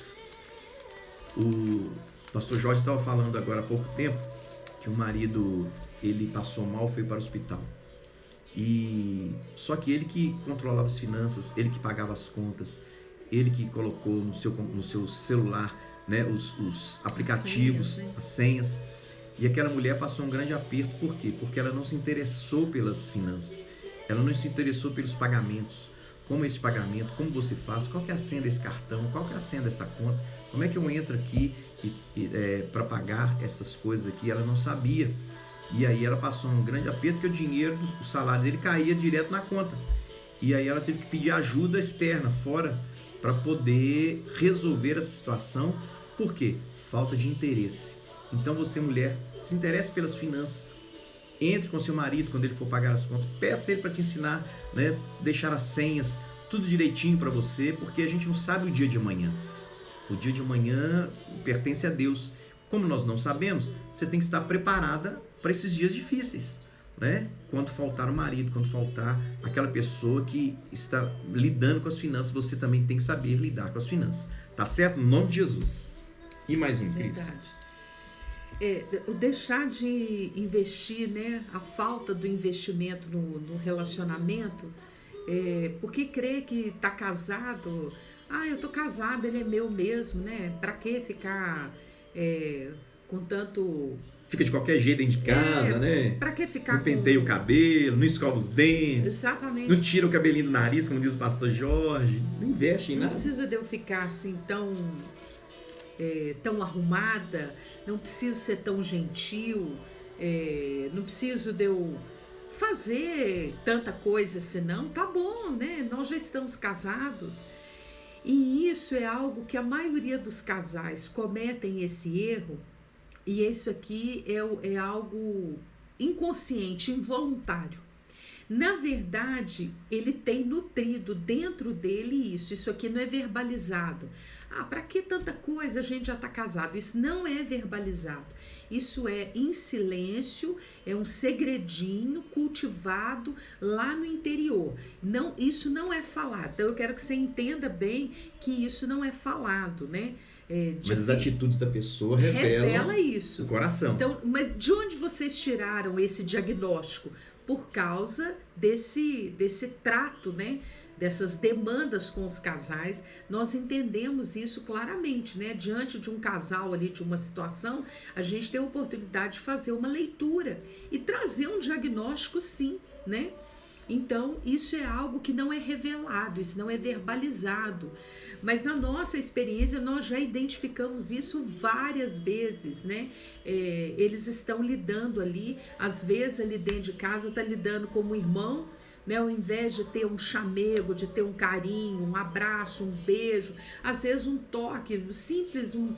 O pastor Jorge estava falando agora há pouco tempo que o marido ele passou mal, foi para o hospital. Só que ele que controlava as finanças, ele que pagava as contas, ele que colocou no seu celular, os aplicativos, as senhas. E aquela mulher passou um grande aperto. Por quê? Porque ela não se interessou pelas finanças. Ela não se interessou pelos pagamentos. Como é esse pagamento? Como você faz? Qual que é a senha desse cartão? Qual que é a senha dessa conta? Como é que eu entro aqui para pagar essas coisas aqui? Ela não sabia. E aí ela passou um grande aperto, porque o dinheiro, o salário dele caía direto na conta. E aí ela teve que pedir ajuda externa, fora, para poder resolver essa situação. Por quê? Falta de interesse. Então você, mulher, se interesse pelas finanças. Entre com seu marido quando ele for pagar as contas. Peça ele para te ensinar, deixar as senhas, tudo direitinho para você, porque a gente não sabe o dia de amanhã. O dia de amanhã pertence a Deus. Como nós não sabemos, você tem que estar preparada para esses dias difíceis. Quando faltar o marido, quando faltar aquela pessoa que está lidando com as finanças, você também tem que saber lidar com as finanças. Tá certo? No nome de Jesus. E mais um, Cris.
Verdade. Deixar de investir, a falta do investimento no relacionamento, porque crê que está casado, eu tô casado, ele é meu mesmo, Pra que ficar com tanto...
Fica de qualquer jeito dentro de casa,
Pra que ficar
não penteia o cabelo, não escova os dentes.
Exatamente.
Não tira o cabelinho do nariz, como diz o pastor Jorge. Não investe em nada.
Não precisa de eu ficar assim tão arrumada, não preciso ser tão gentil, não preciso de eu fazer tanta coisa senão, tá bom, Nós já estamos casados. E isso é algo que a maioria dos casais cometem esse erro. E isso aqui é algo inconsciente, involuntário. Na verdade, ele tem nutrido dentro dele isso. Isso aqui não é verbalizado. Para que tanta coisa? A gente já está casado. Isso não é verbalizado. Isso é em silêncio, é um segredinho cultivado lá no interior. Não, isso não é falado. Então, eu quero que você entenda bem que isso não é falado,
Mas as atitudes da pessoa revelam
isso.
O coração.
Então, mas de onde vocês tiraram esse diagnóstico? Por causa desse trato, dessas demandas com os casais. Nós entendemos isso claramente, Diante de um casal ali, de uma situação, a gente tem a oportunidade de fazer uma leitura e trazer um diagnóstico, sim, Então, isso é algo que não é revelado, isso não é verbalizado. Mas na nossa experiência, nós já identificamos isso várias vezes, Eles estão lidando ali, às vezes ali dentro de casa, está lidando como irmão, ao invés de ter um chamego, de ter um carinho, um abraço, um beijo, às vezes um toque simples, um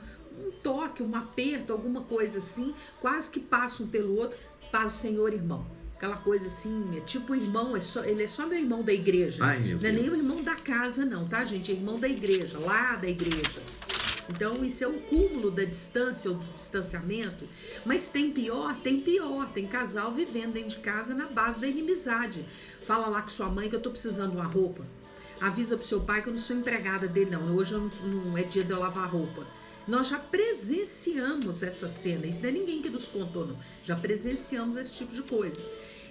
toque, um aperto, alguma coisa assim, quase que passam pelo outro, paz o Senhor, irmão. Aquela coisa assim, é tipo irmão, ele é só meu irmão da igreja.
Ai, meu
não é
Deus.
nem o irmão da casa não, tá, gente? É irmão da igreja, lá da igreja. Então, isso é o cúmulo da distância, ou do distanciamento. Mas tem pior. Tem casal vivendo dentro de casa na base da inimizade. Fala lá com sua mãe que eu tô precisando de uma roupa. Avisa pro seu pai que eu não sou empregada dele, não. Hoje não é dia de eu lavar roupa. Nós já presenciamos essa cena. Isso não é ninguém que nos contou, não. Já presenciamos esse tipo de coisa.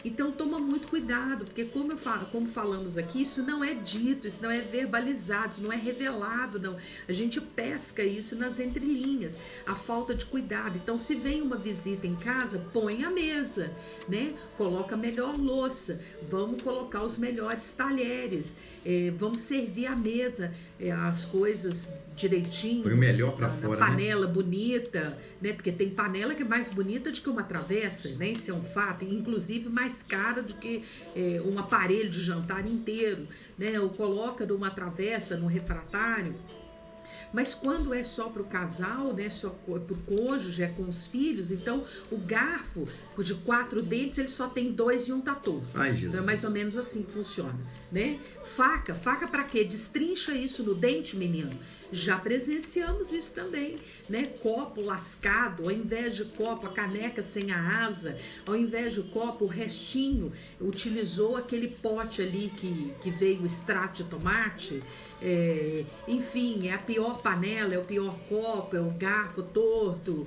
Então toma muito cuidado, porque como falamos aqui, isso não é dito, isso não é verbalizado, isso não é revelado, não. A gente pesca isso nas entrelinhas, a falta de cuidado. Então, se vem uma visita em casa, põe a mesa, né? Coloca a melhor louça, vamos colocar os melhores talheres, vamos servir a mesa, as coisas direitinho.
Põe o melhor para fora,
panela, né? Bonita, né? Porque tem panela que é mais bonita do que uma travessa, né? Isso é um fato, inclusive mais cara do que um aparelho de jantar inteiro, né? Ou coloca numa travessa, no refratário. Mas quando é só para o casal, né, só para o cônjuge, é com os filhos, então o garfo de 4 dentes, ele só tem 2 e um tá torto.
Ai, Jesus.
Então é mais ou menos assim que funciona, né? Faca para quê? Destrincha isso no dente, menino. Já presenciamos isso também, né? Copo lascado, ao invés de copo, a caneca sem a asa, ao invés de copo, o restinho, utilizou aquele pote ali que veio o extrato de tomate, enfim, é a pior panela, é o pior copo, é o garfo torto,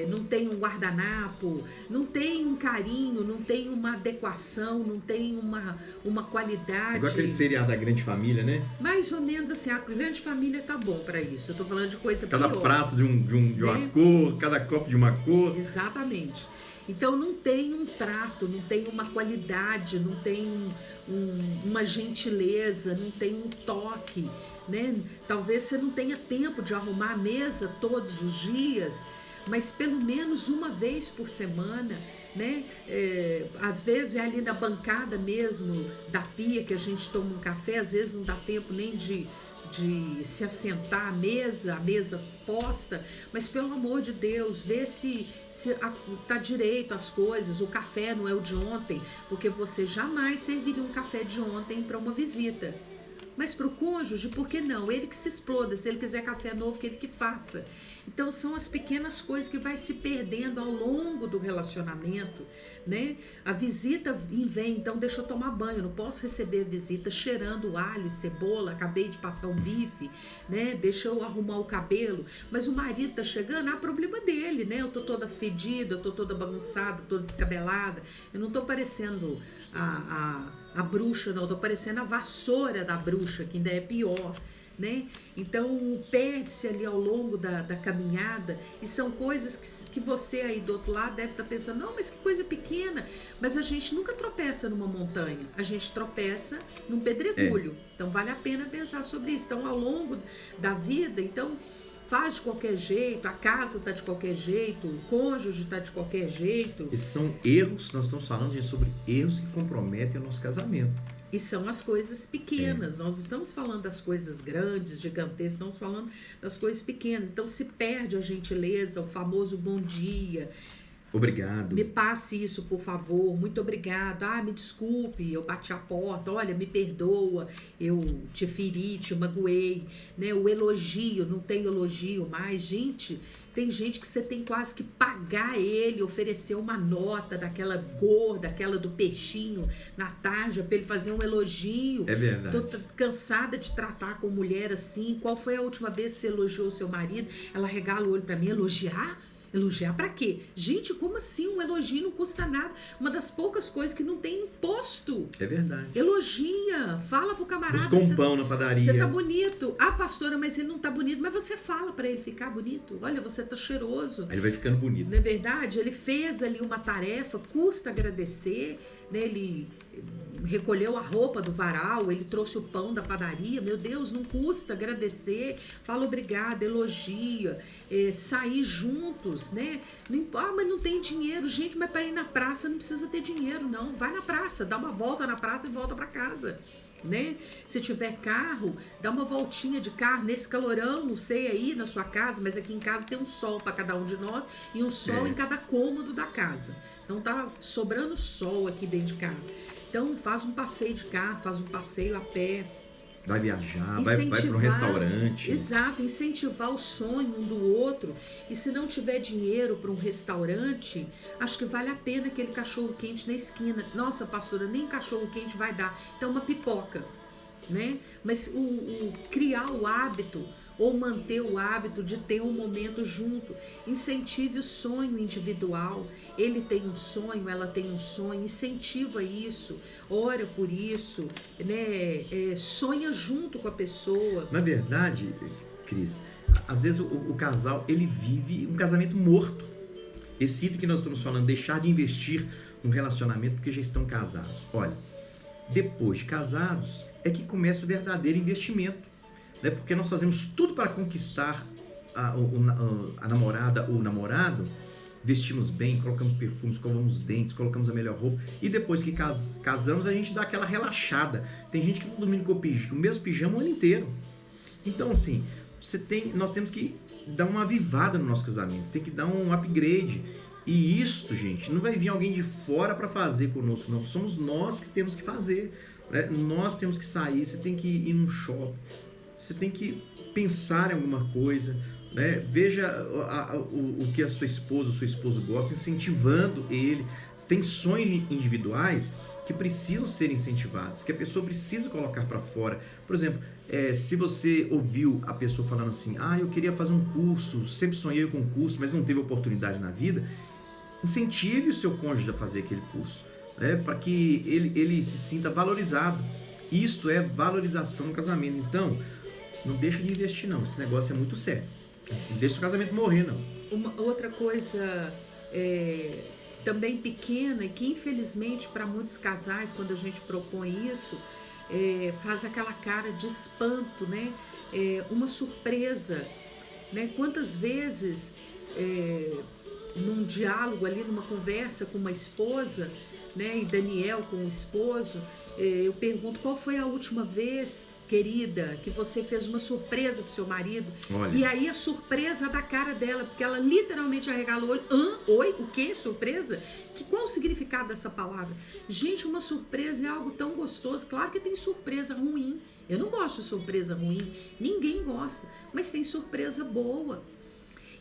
não tem um guardanapo, não tem um carinho, não tem uma adequação, não tem uma qualidade.
Igual aquele seriado da Grande Família, né?
Mais ou menos assim, a Grande Família tá bom pra isso. Eu tô falando de coisa
cada
pior.
Prato de uma cor, cada copo de uma cor.
Exatamente. Então não tem um trato, não tem uma qualidade, não tem uma gentileza, não tem um toque, né? Talvez você não tenha tempo de arrumar a mesa todos os dias, mas pelo menos uma vez por semana, né? Às vezes é ali na bancada mesmo da pia que a gente toma um café, às vezes não dá tempo nem de se assentar à mesa, a mesa posta, mas pelo amor de Deus, vê se tá direito as coisas, o café não é o de ontem, porque você jamais serviria um café de ontem para uma visita. Mas para o cônjuge, por que não? Ele que se exploda, se ele quiser café novo, que ele que faça. Então são as pequenas coisas que vai se perdendo ao longo do relacionamento, né? A visita vem, então deixa eu tomar banho, eu não posso receber a visita cheirando alho e cebola, acabei de passar um bife, né? Deixa eu arrumar o cabelo, mas o marido tá chegando, problema dele, né? Eu tô toda fedida, eu tô toda bagunçada, toda descabelada, eu não tô parecendo a bruxa, não, eu tô parecendo a vassoura da bruxa, que ainda é pior, né? Então perde-se ali ao longo da caminhada, e são coisas que você aí do outro lado deve estar pensando, não, mas que coisa pequena, mas a gente nunca tropeça numa montanha, a gente tropeça num pedregulho, então vale a pena pensar sobre isso. Então ao longo da vida, então faz de qualquer jeito, a casa está de qualquer jeito, o cônjuge está de qualquer jeito.
Esses são erros, nós estamos falando, gente, sobre erros que comprometem o nosso casamento.
E são as coisas pequenas, nós não estamos falando das coisas grandes, gigantescas, estamos falando das coisas pequenas. Então se perde a gentileza, o famoso bom dia.
Obrigado.
Me passe isso, por favor. Muito obrigado. Me desculpe, eu bati a porta. Olha, me perdoa, eu te feri, te magoei, né? O elogio, não tem elogio mais. Gente, tem gente que você tem quase que pagar ele, oferecer uma nota daquela gorda, aquela do peixinho na tarja, para ele fazer um elogio.
É verdade.
Tô cansada de tratar com mulher assim. Qual foi a última vez que você elogiou o seu marido? Ela regala o olho para mim, elogiar? Elogiar pra quê? Gente, como assim? Um elogio não custa nada. Uma das poucas coisas que não tem imposto.
É verdade.
Elogia, fala pro camarada.
Buscou um pão na padaria.
Você tá bonito. Pastora, mas ele não tá bonito. Mas você fala pra ele ficar bonito. Olha, você tá cheiroso.
Aí ele vai ficando bonito.
Não é verdade? Ele fez ali uma tarefa, custa agradecer, né? Ele recolheu a roupa do varal, ele trouxe o pão da padaria, meu Deus, não custa agradecer, fala obrigada, elogia, sair juntos, né? Mas não tem dinheiro, gente, mas para ir na praça não precisa ter dinheiro, não, vai na praça, dá uma volta na praça e volta para casa, né? Se tiver carro, dá uma voltinha de carro nesse calorão, não sei aí na sua casa, mas aqui em casa tem um sol para cada um de nós e um sol em cada cômodo da casa, então tá sobrando sol aqui dentro de casa. Então faz um passeio de carro, faz um passeio a pé.
Vai viajar, vai para um restaurante.
Exato, incentivar o sonho um do outro. E se não tiver dinheiro para um restaurante, acho que vale a pena aquele cachorro quente na esquina. Nossa, pastora, nem cachorro quente vai dar. Então uma pipoca, né? Mas criar o hábito, ou manter o hábito de ter um momento junto. Incentive o sonho individual. Ele tem um sonho, ela tem um sonho, incentiva isso, ora por isso, né? Sonha junto com a pessoa.
Na verdade, Cris, às vezes o casal, ele vive um casamento morto. Esse item que nós estamos falando, deixar de investir no relacionamento porque já estão casados. Olha, depois de casados é que começa o verdadeiro investimento, né? Porque nós fazemos tudo para conquistar a namorada ou o namorado, vestimos bem, colocamos perfumes, escovamos os dentes, colocamos a melhor roupa, e depois que casamos a gente dá aquela relaxada. Tem gente que tá dormindo com o mesmo pijama o ano inteiro. Então assim, nós temos que dar uma avivada no nosso casamento, tem que dar um upgrade. E isto, gente, não vai vir alguém de fora para fazer conosco, não. Somos nós que temos que fazer, né? Nós temos que sair, você tem que ir num shopping, você tem que pensar em alguma coisa, né? Veja o que a sua esposa, o seu esposo gosta, incentivando ele. Tem sonhos individuais que precisam ser incentivados, que a pessoa precisa colocar para fora. Por exemplo, se você ouviu a pessoa falando assim, eu queria fazer um curso, sempre sonhei com um curso, mas não teve oportunidade na vida, incentive o seu cônjuge a fazer aquele curso, né, para que ele se sinta valorizado. Isto é valorização no casamento. Então, não deixa de investir não, esse negócio é muito sério. Não deixa o casamento morrer não.
Uma outra coisa também pequena e que infelizmente para muitos casais, quando a gente propõe isso, faz aquela cara de espanto, né? Uma surpresa, né? Quantas vezes num diálogo ali, numa conversa com uma esposa, né? E Daniel com o esposo, eu pergunto qual foi a última vez, querida, que você fez uma surpresa pro seu marido.
Olha.
E aí a surpresa da cara dela, porque ela literalmente arregala o olho. Oi, o quê? Surpresa? Qual o significado dessa palavra? Gente, uma surpresa é algo tão gostoso. Claro que tem surpresa ruim. Eu não gosto de surpresa ruim. Ninguém gosta. Mas tem surpresa boa.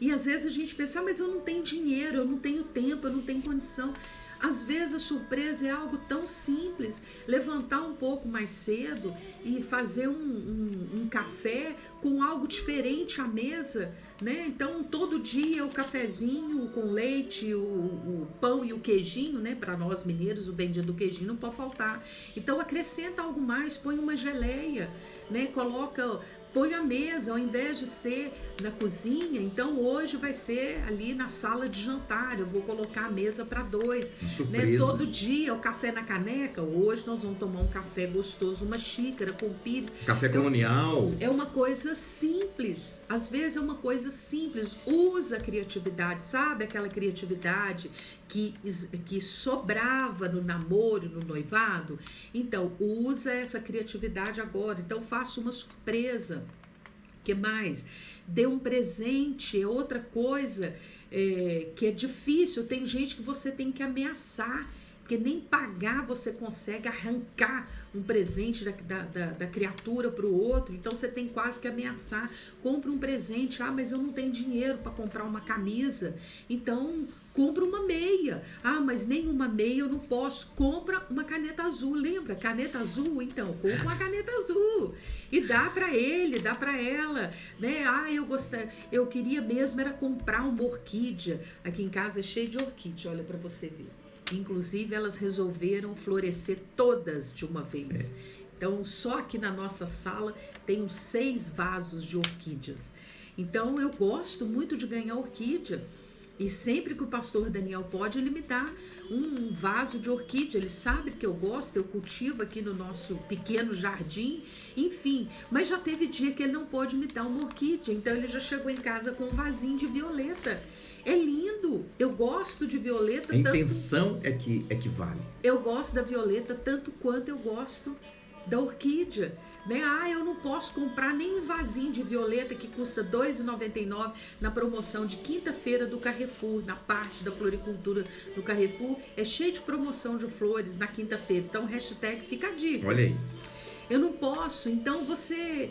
E às vezes a gente pensa, mas eu não tenho dinheiro, eu não tenho tempo, eu não tenho condição. Às vezes a surpresa é algo tão simples, levantar um pouco mais cedo e fazer um café com algo diferente à mesa, né? Então todo dia o cafezinho com leite, o pão e o queijinho, né? Para nós mineiros o bendito do queijinho não pode faltar. Então acrescenta algo mais, põe uma geleia, né? Põe a mesa, ao invés de ser na cozinha, então hoje vai ser ali na sala de jantar, eu vou colocar a mesa para 2. Né? Todo dia o café na caneca, hoje nós vamos tomar um café gostoso, uma xícara com pires.
Café colonial.
É uma coisa simples, às vezes é uma coisa simples, usa a criatividade, sabe aquela criatividade que sobrava no namoro, no noivado? Então, usa essa criatividade agora. Então, faça uma surpresa. Que mais? Dê um presente, é outra coisa que é difícil. Tem gente que você tem que ameaçar, porque nem pagar você consegue arrancar um presente da criatura para o outro. Então você tem quase que ameaçar. Compra um presente, mas eu não tenho dinheiro para comprar uma camisa. Então compra uma meia. Mas nem uma meia eu não posso. Compra uma caneta azul. Lembra? Caneta azul? Então, compra uma caneta azul. E dá para ele, dá para ela. Né? Eu queria mesmo era comprar uma orquídea. Aqui em casa é cheio de orquídea, olha para você ver. Inclusive, elas resolveram florescer todas de uma vez. Então, só aqui na nossa sala tem uns 6 vasos de orquídeas. Então, eu gosto muito de ganhar orquídea. E sempre que o pastor Daniel pode, ele me dá um vaso de orquídea. Ele sabe que eu gosto, eu cultivo aqui no nosso pequeno jardim. Enfim, mas já teve dia que ele não pôde me dar uma orquídea. Então, ele já chegou em casa com um vasinho de violeta. É lindo, eu gosto de violeta.
A intenção é que vale.
Eu gosto da violeta tanto quanto eu gosto da orquídea, né? Eu não posso comprar nem um vasinho de violeta que custa R$ 2,99 na promoção de quinta-feira do Carrefour, na parte da floricultura do Carrefour, é cheio de promoção de flores na quinta-feira, então hashtag fica a dica.
Olha aí.
Eu não posso, então você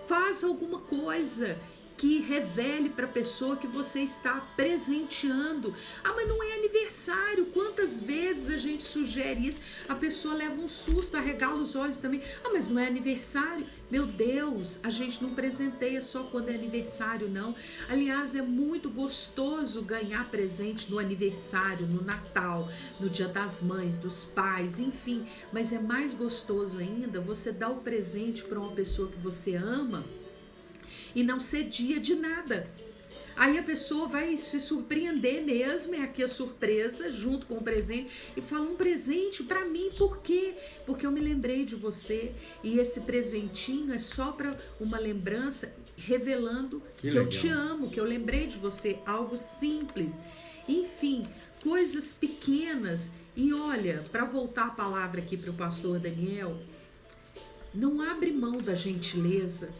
faz alguma coisa que revele para a pessoa que você está presenteando. Ah, mas não é aniversário. Quantas vezes a gente sugere isso? A pessoa leva um susto, arregala os olhos também. Ah, mas não é aniversário. Meu Deus, a gente não presenteia só quando é aniversário, não. Aliás, é muito gostoso ganhar presente no aniversário, no Natal, no Dia das Mães, dos pais, enfim. Mas é mais gostoso ainda você dar o presente para uma pessoa que você ama e não ser dia de nada. Aí a pessoa vai se surpreender mesmo, é aqui a surpresa, junto com o presente, e fala: um presente para mim, por quê? Porque eu me lembrei de você, e esse presentinho é só para uma lembrança, revelando que eu te amo, que eu lembrei de você, algo simples. Enfim, coisas pequenas. E olha, para voltar a palavra aqui para o pastor Daniel, não abre mão da gentileza.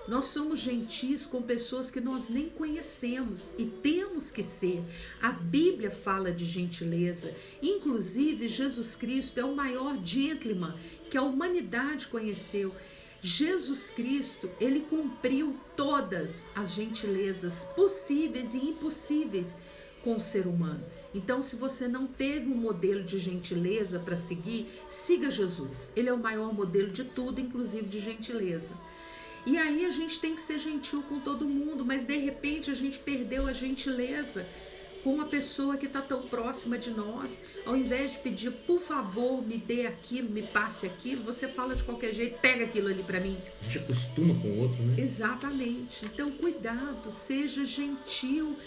Nós somos gentis com pessoas que nós nem conhecemos e temos que ser. A Bíblia fala de gentileza. Inclusive, Jesus Cristo é o maior gentleman que a humanidade conheceu. Jesus Cristo, ele cumpriu todas as gentilezas possíveis e impossíveis com o ser humano. Então, se você não teve um modelo de gentileza para seguir, siga Jesus. Ele é o maior modelo de tudo, inclusive de gentileza. E aí a gente tem que ser gentil com todo mundo, mas de repente a gente perdeu a gentileza com uma pessoa que está tão próxima de nós. Ao invés de pedir, por favor, me dê aquilo, me passe aquilo, você fala de qualquer jeito, pega aquilo ali para mim.
A gente acostuma com o outro, né?
Exatamente. Então, cuidado, seja gentil,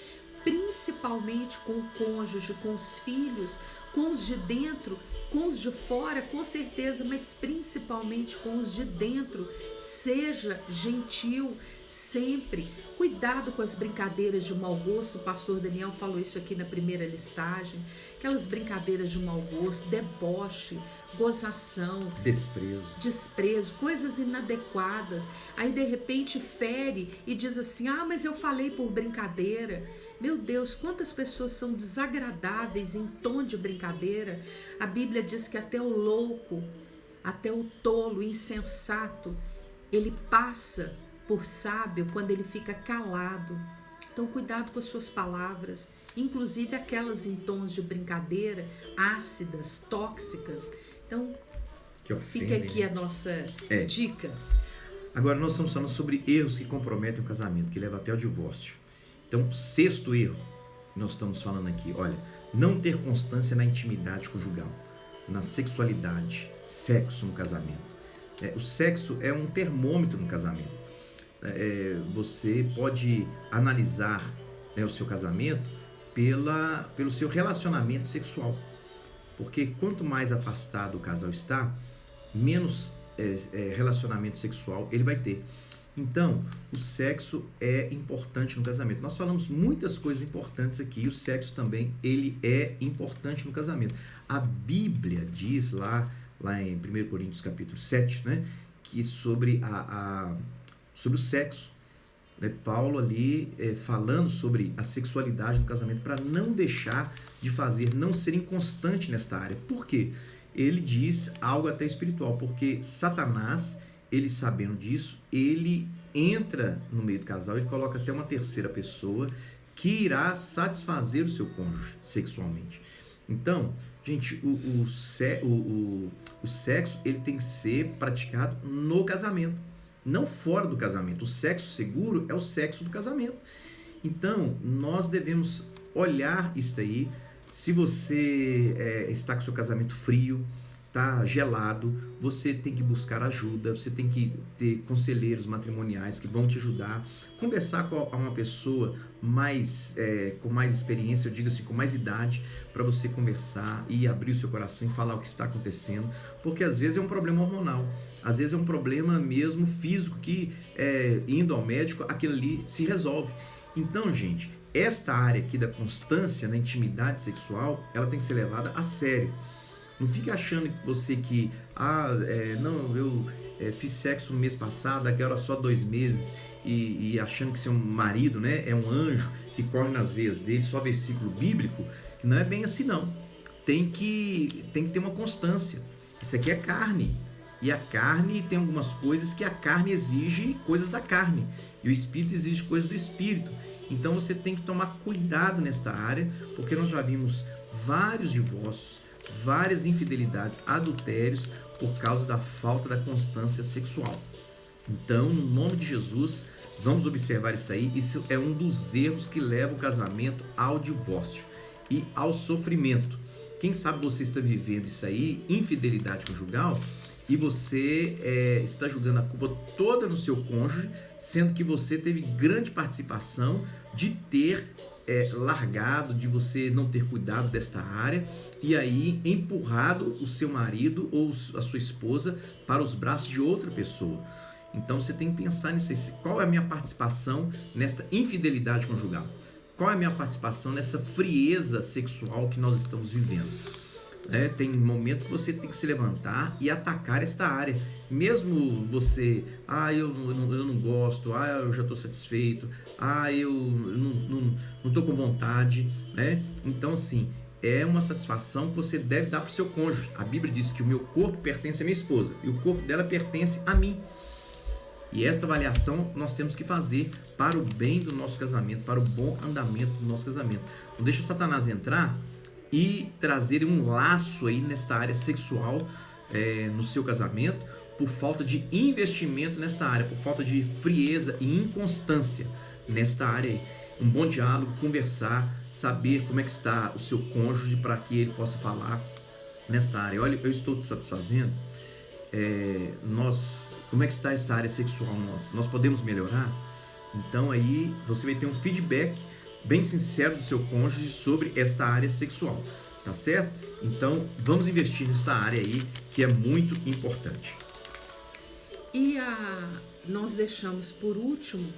principalmente com o cônjuge, com os filhos, com os de dentro, com os de fora, com certeza, mas principalmente com os de dentro. Seja gentil sempre. Cuidado com as brincadeiras de mau gosto. O pastor Daniel falou isso aqui na primeira listagem. Aquelas brincadeiras de mau gosto, deboche, gozação, desprezo, coisas inadequadas. Aí de repente fere e diz assim: ah, mas eu falei por brincadeira. Meu Deus, quantas pessoas são desagradáveis em tom de brincadeira. A Bíblia diz que até o louco, até o tolo, insensato, ele passa por sábio quando ele fica calado. Então, cuidado com as suas palavras, inclusive aquelas em tons de brincadeira, ácidas, tóxicas. Então, fica aqui a nossa dica.
Agora, nós estamos falando sobre erros que comprometem o casamento, que levam até ao divórcio. Então, sexto erro, nós estamos falando aqui, olha, não ter constância na intimidade conjugal, na sexualidade, sexo no casamento. O sexo é um termômetro no casamento. Você pode analisar o seu casamento pelo seu relacionamento sexual, porque quanto mais afastado o casal está, menos relacionamento sexual ele vai ter. Então, o sexo é importante no casamento. Nós falamos muitas coisas importantes aqui, e o sexo também, ele é importante no casamento. A Bíblia diz lá em 1 Coríntios capítulo 7, né, que sobre o sexo, né, Paulo ali falando sobre a sexualidade no casamento, para não deixar de fazer, não ser inconstante nesta área. Por quê? Ele diz algo até espiritual, porque Satanás, ele sabendo disso, ele entra no meio do casal, ele coloca até uma terceira pessoa que irá satisfazer o seu cônjuge sexualmente. Então, gente, o sexo ele tem que ser praticado no casamento, não fora do casamento. O sexo seguro é o sexo do casamento. Então, nós devemos olhar isso aí. Se você está com seu casamento frio, tá gelado, você tem que buscar ajuda, você tem que ter conselheiros matrimoniais que vão te ajudar, conversar com uma pessoa com mais experiência, eu digo assim, com mais idade, para você conversar e abrir o seu coração e falar o que está acontecendo, porque às vezes é um problema hormonal, às vezes é um problema mesmo físico que indo ao médico, aquilo ali se resolve. Então, gente, esta área aqui da constância na intimidade sexual, ela tem que ser levada a sério. Não fique achando que eu fiz sexo no mês passado, agora só 2 meses, e achando que seu marido, né, é um anjo que corre nas veias dele, só versículo bíblico, que não é bem assim não. Tem que ter uma constância. Isso aqui é carne. E a carne tem algumas coisas que a carne exige coisas da carne. E o espírito exige coisas do espírito. Então você tem que tomar cuidado nesta área, porque nós já vimos vários divórcios, várias infidelidades, adultérios, por causa da falta da constância sexual. Então, no nome de Jesus, vamos observar isso aí. Isso é um dos erros que leva o casamento ao divórcio e ao sofrimento. Quem sabe você está vivendo isso aí, infidelidade conjugal, e você está jogando a culpa toda no seu cônjuge, sendo que você teve grande participação de ter largado, de você não ter cuidado desta área e aí empurrado o seu marido ou a sua esposa para os braços de outra pessoa. Então você tem que pensar nisso. Qual é a minha participação nesta infidelidade conjugal? Qual é a minha participação nessa frieza sexual que nós estamos vivendo? Tem momentos que você tem que se levantar e atacar esta área. Mesmo você, eu não gosto, eu já estou satisfeito, eu não estou com vontade, né? Então, assim, é uma satisfação que você deve dar para o seu cônjuge. A Bíblia diz que o meu corpo pertence à minha esposa e o corpo dela pertence a mim. E esta avaliação nós temos que fazer para o bem do nosso casamento, para o bom andamento do nosso casamento. Não deixa Satanás entrar e trazer um laço aí nesta área sexual no seu casamento, por falta de investimento nesta área, por falta de frieza e inconstância nesta área aí. Um bom diálogo, conversar, saber como é que está o seu cônjuge para que ele possa falar nesta área. Olha, eu estou te satisfazendo. Como é que está essa área sexual nossa? Nós podemos melhorar? Então aí você vai ter um feedback bem sincero do seu cônjuge sobre esta área sexual, tá certo? Então vamos investir nesta área aí que é muito importante.
E nós deixamos por último,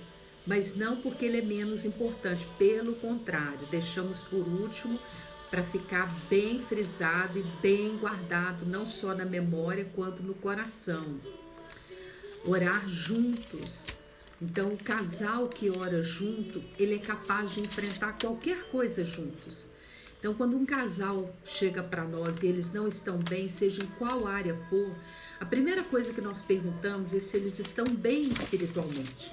mas não porque ele é menos importante, pelo contrário, deixamos por último para ficar bem frisado e bem guardado, não só na memória quanto no coração. Orar juntos. Então, o casal que ora junto, ele é capaz de enfrentar qualquer coisa juntos. Então, quando um casal chega para nós e eles não estão bem, seja em qual área for, a primeira coisa que nós perguntamos é se eles estão bem espiritualmente.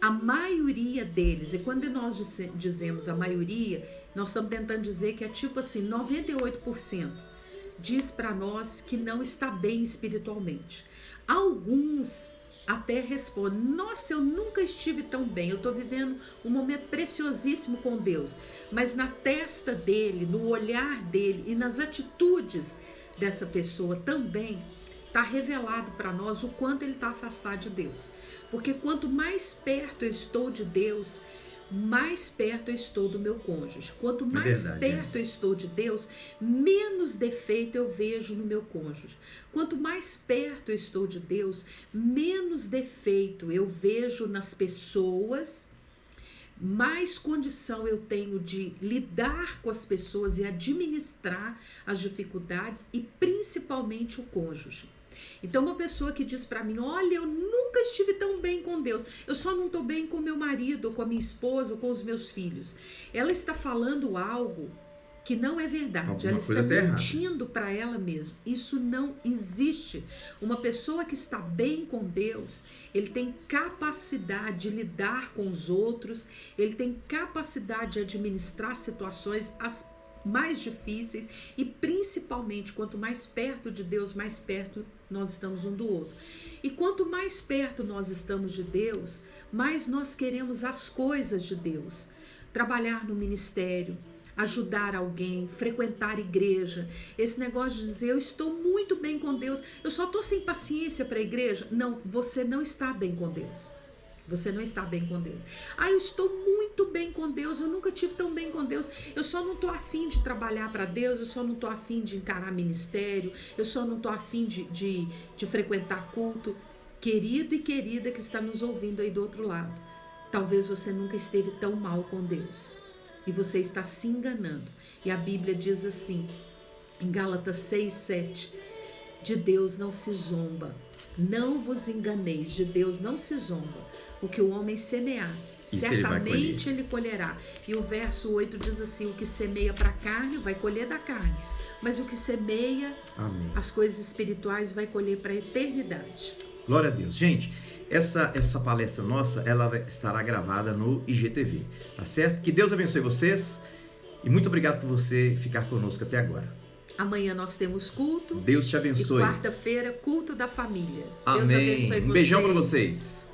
A maioria deles, e quando nós dizemos a maioria, nós estamos tentando dizer que é tipo assim, 98% diz para nós que não está bem espiritualmente. Alguns até respondem, nossa, eu nunca estive tão bem, eu estou vivendo um momento preciosíssimo com Deus, mas na testa dele, no olhar dele e nas atitudes dessa pessoa também está revelado para nós o quanto ele está afastado de Deus, porque quanto mais perto eu estou de Deus, mais perto eu estou do meu cônjuge. Quanto mais perto eu estou de Deus, menos defeito eu vejo no meu cônjuge. Quanto mais perto eu estou de Deus, menos defeito eu vejo nas pessoas, mais condição eu tenho de lidar com as pessoas e administrar as dificuldades e principalmente o cônjuge. Então, uma pessoa que diz para mim, olha, eu nunca estive tão bem com Deus, eu só não estou bem com meu marido, ou com a minha esposa, ou com os meus filhos. Ela está falando algo que não é verdade, ela está mentindo para ela mesma. Isso não existe. Uma pessoa que está bem com Deus, ele tem capacidade de lidar com os outros, ele tem capacidade de administrar situações as mais difíceis e principalmente quanto mais perto de Deus, mais perto nós estamos um do outro. E quanto mais perto nós estamos de Deus, mais nós queremos as coisas de Deus. Trabalhar no ministério, ajudar alguém, frequentar igreja. Esse negócio de dizer, eu estou muito bem com Deus, eu só estou sem paciência para a igreja. Não, você não está bem com Deus. Você não está bem com Deus. Eu estou muito bem com Deus, eu nunca tive tão bem com Deus, eu só não estou afim de trabalhar para Deus, eu só não estou afim de encarar ministério, eu só não estou afim de frequentar culto. Querido e querida que está nos ouvindo aí do outro lado, talvez você nunca esteve tão mal com Deus e você está se enganando. E a Bíblia diz assim, em Gálatas 6:7, de Deus não se zomba. Não vos enganeis, de Deus não se zomba. O que o homem semear,
Isso ele vai
certamente ele colherá. E o verso 8 diz assim: o que semeia para a carne vai colher da carne, mas o que semeia as coisas espirituais vai colher para a eternidade.
Glória a Deus. Gente, essa palestra nossa, ela estará gravada no IGTV, tá certo? Que Deus abençoe vocês e muito obrigado por você ficar conosco até agora.
Amanhã nós temos culto.
Deus te abençoe.
E quarta-feira, culto da família.
Amém.
Deus abençoe vocês.
Um beijão para vocês.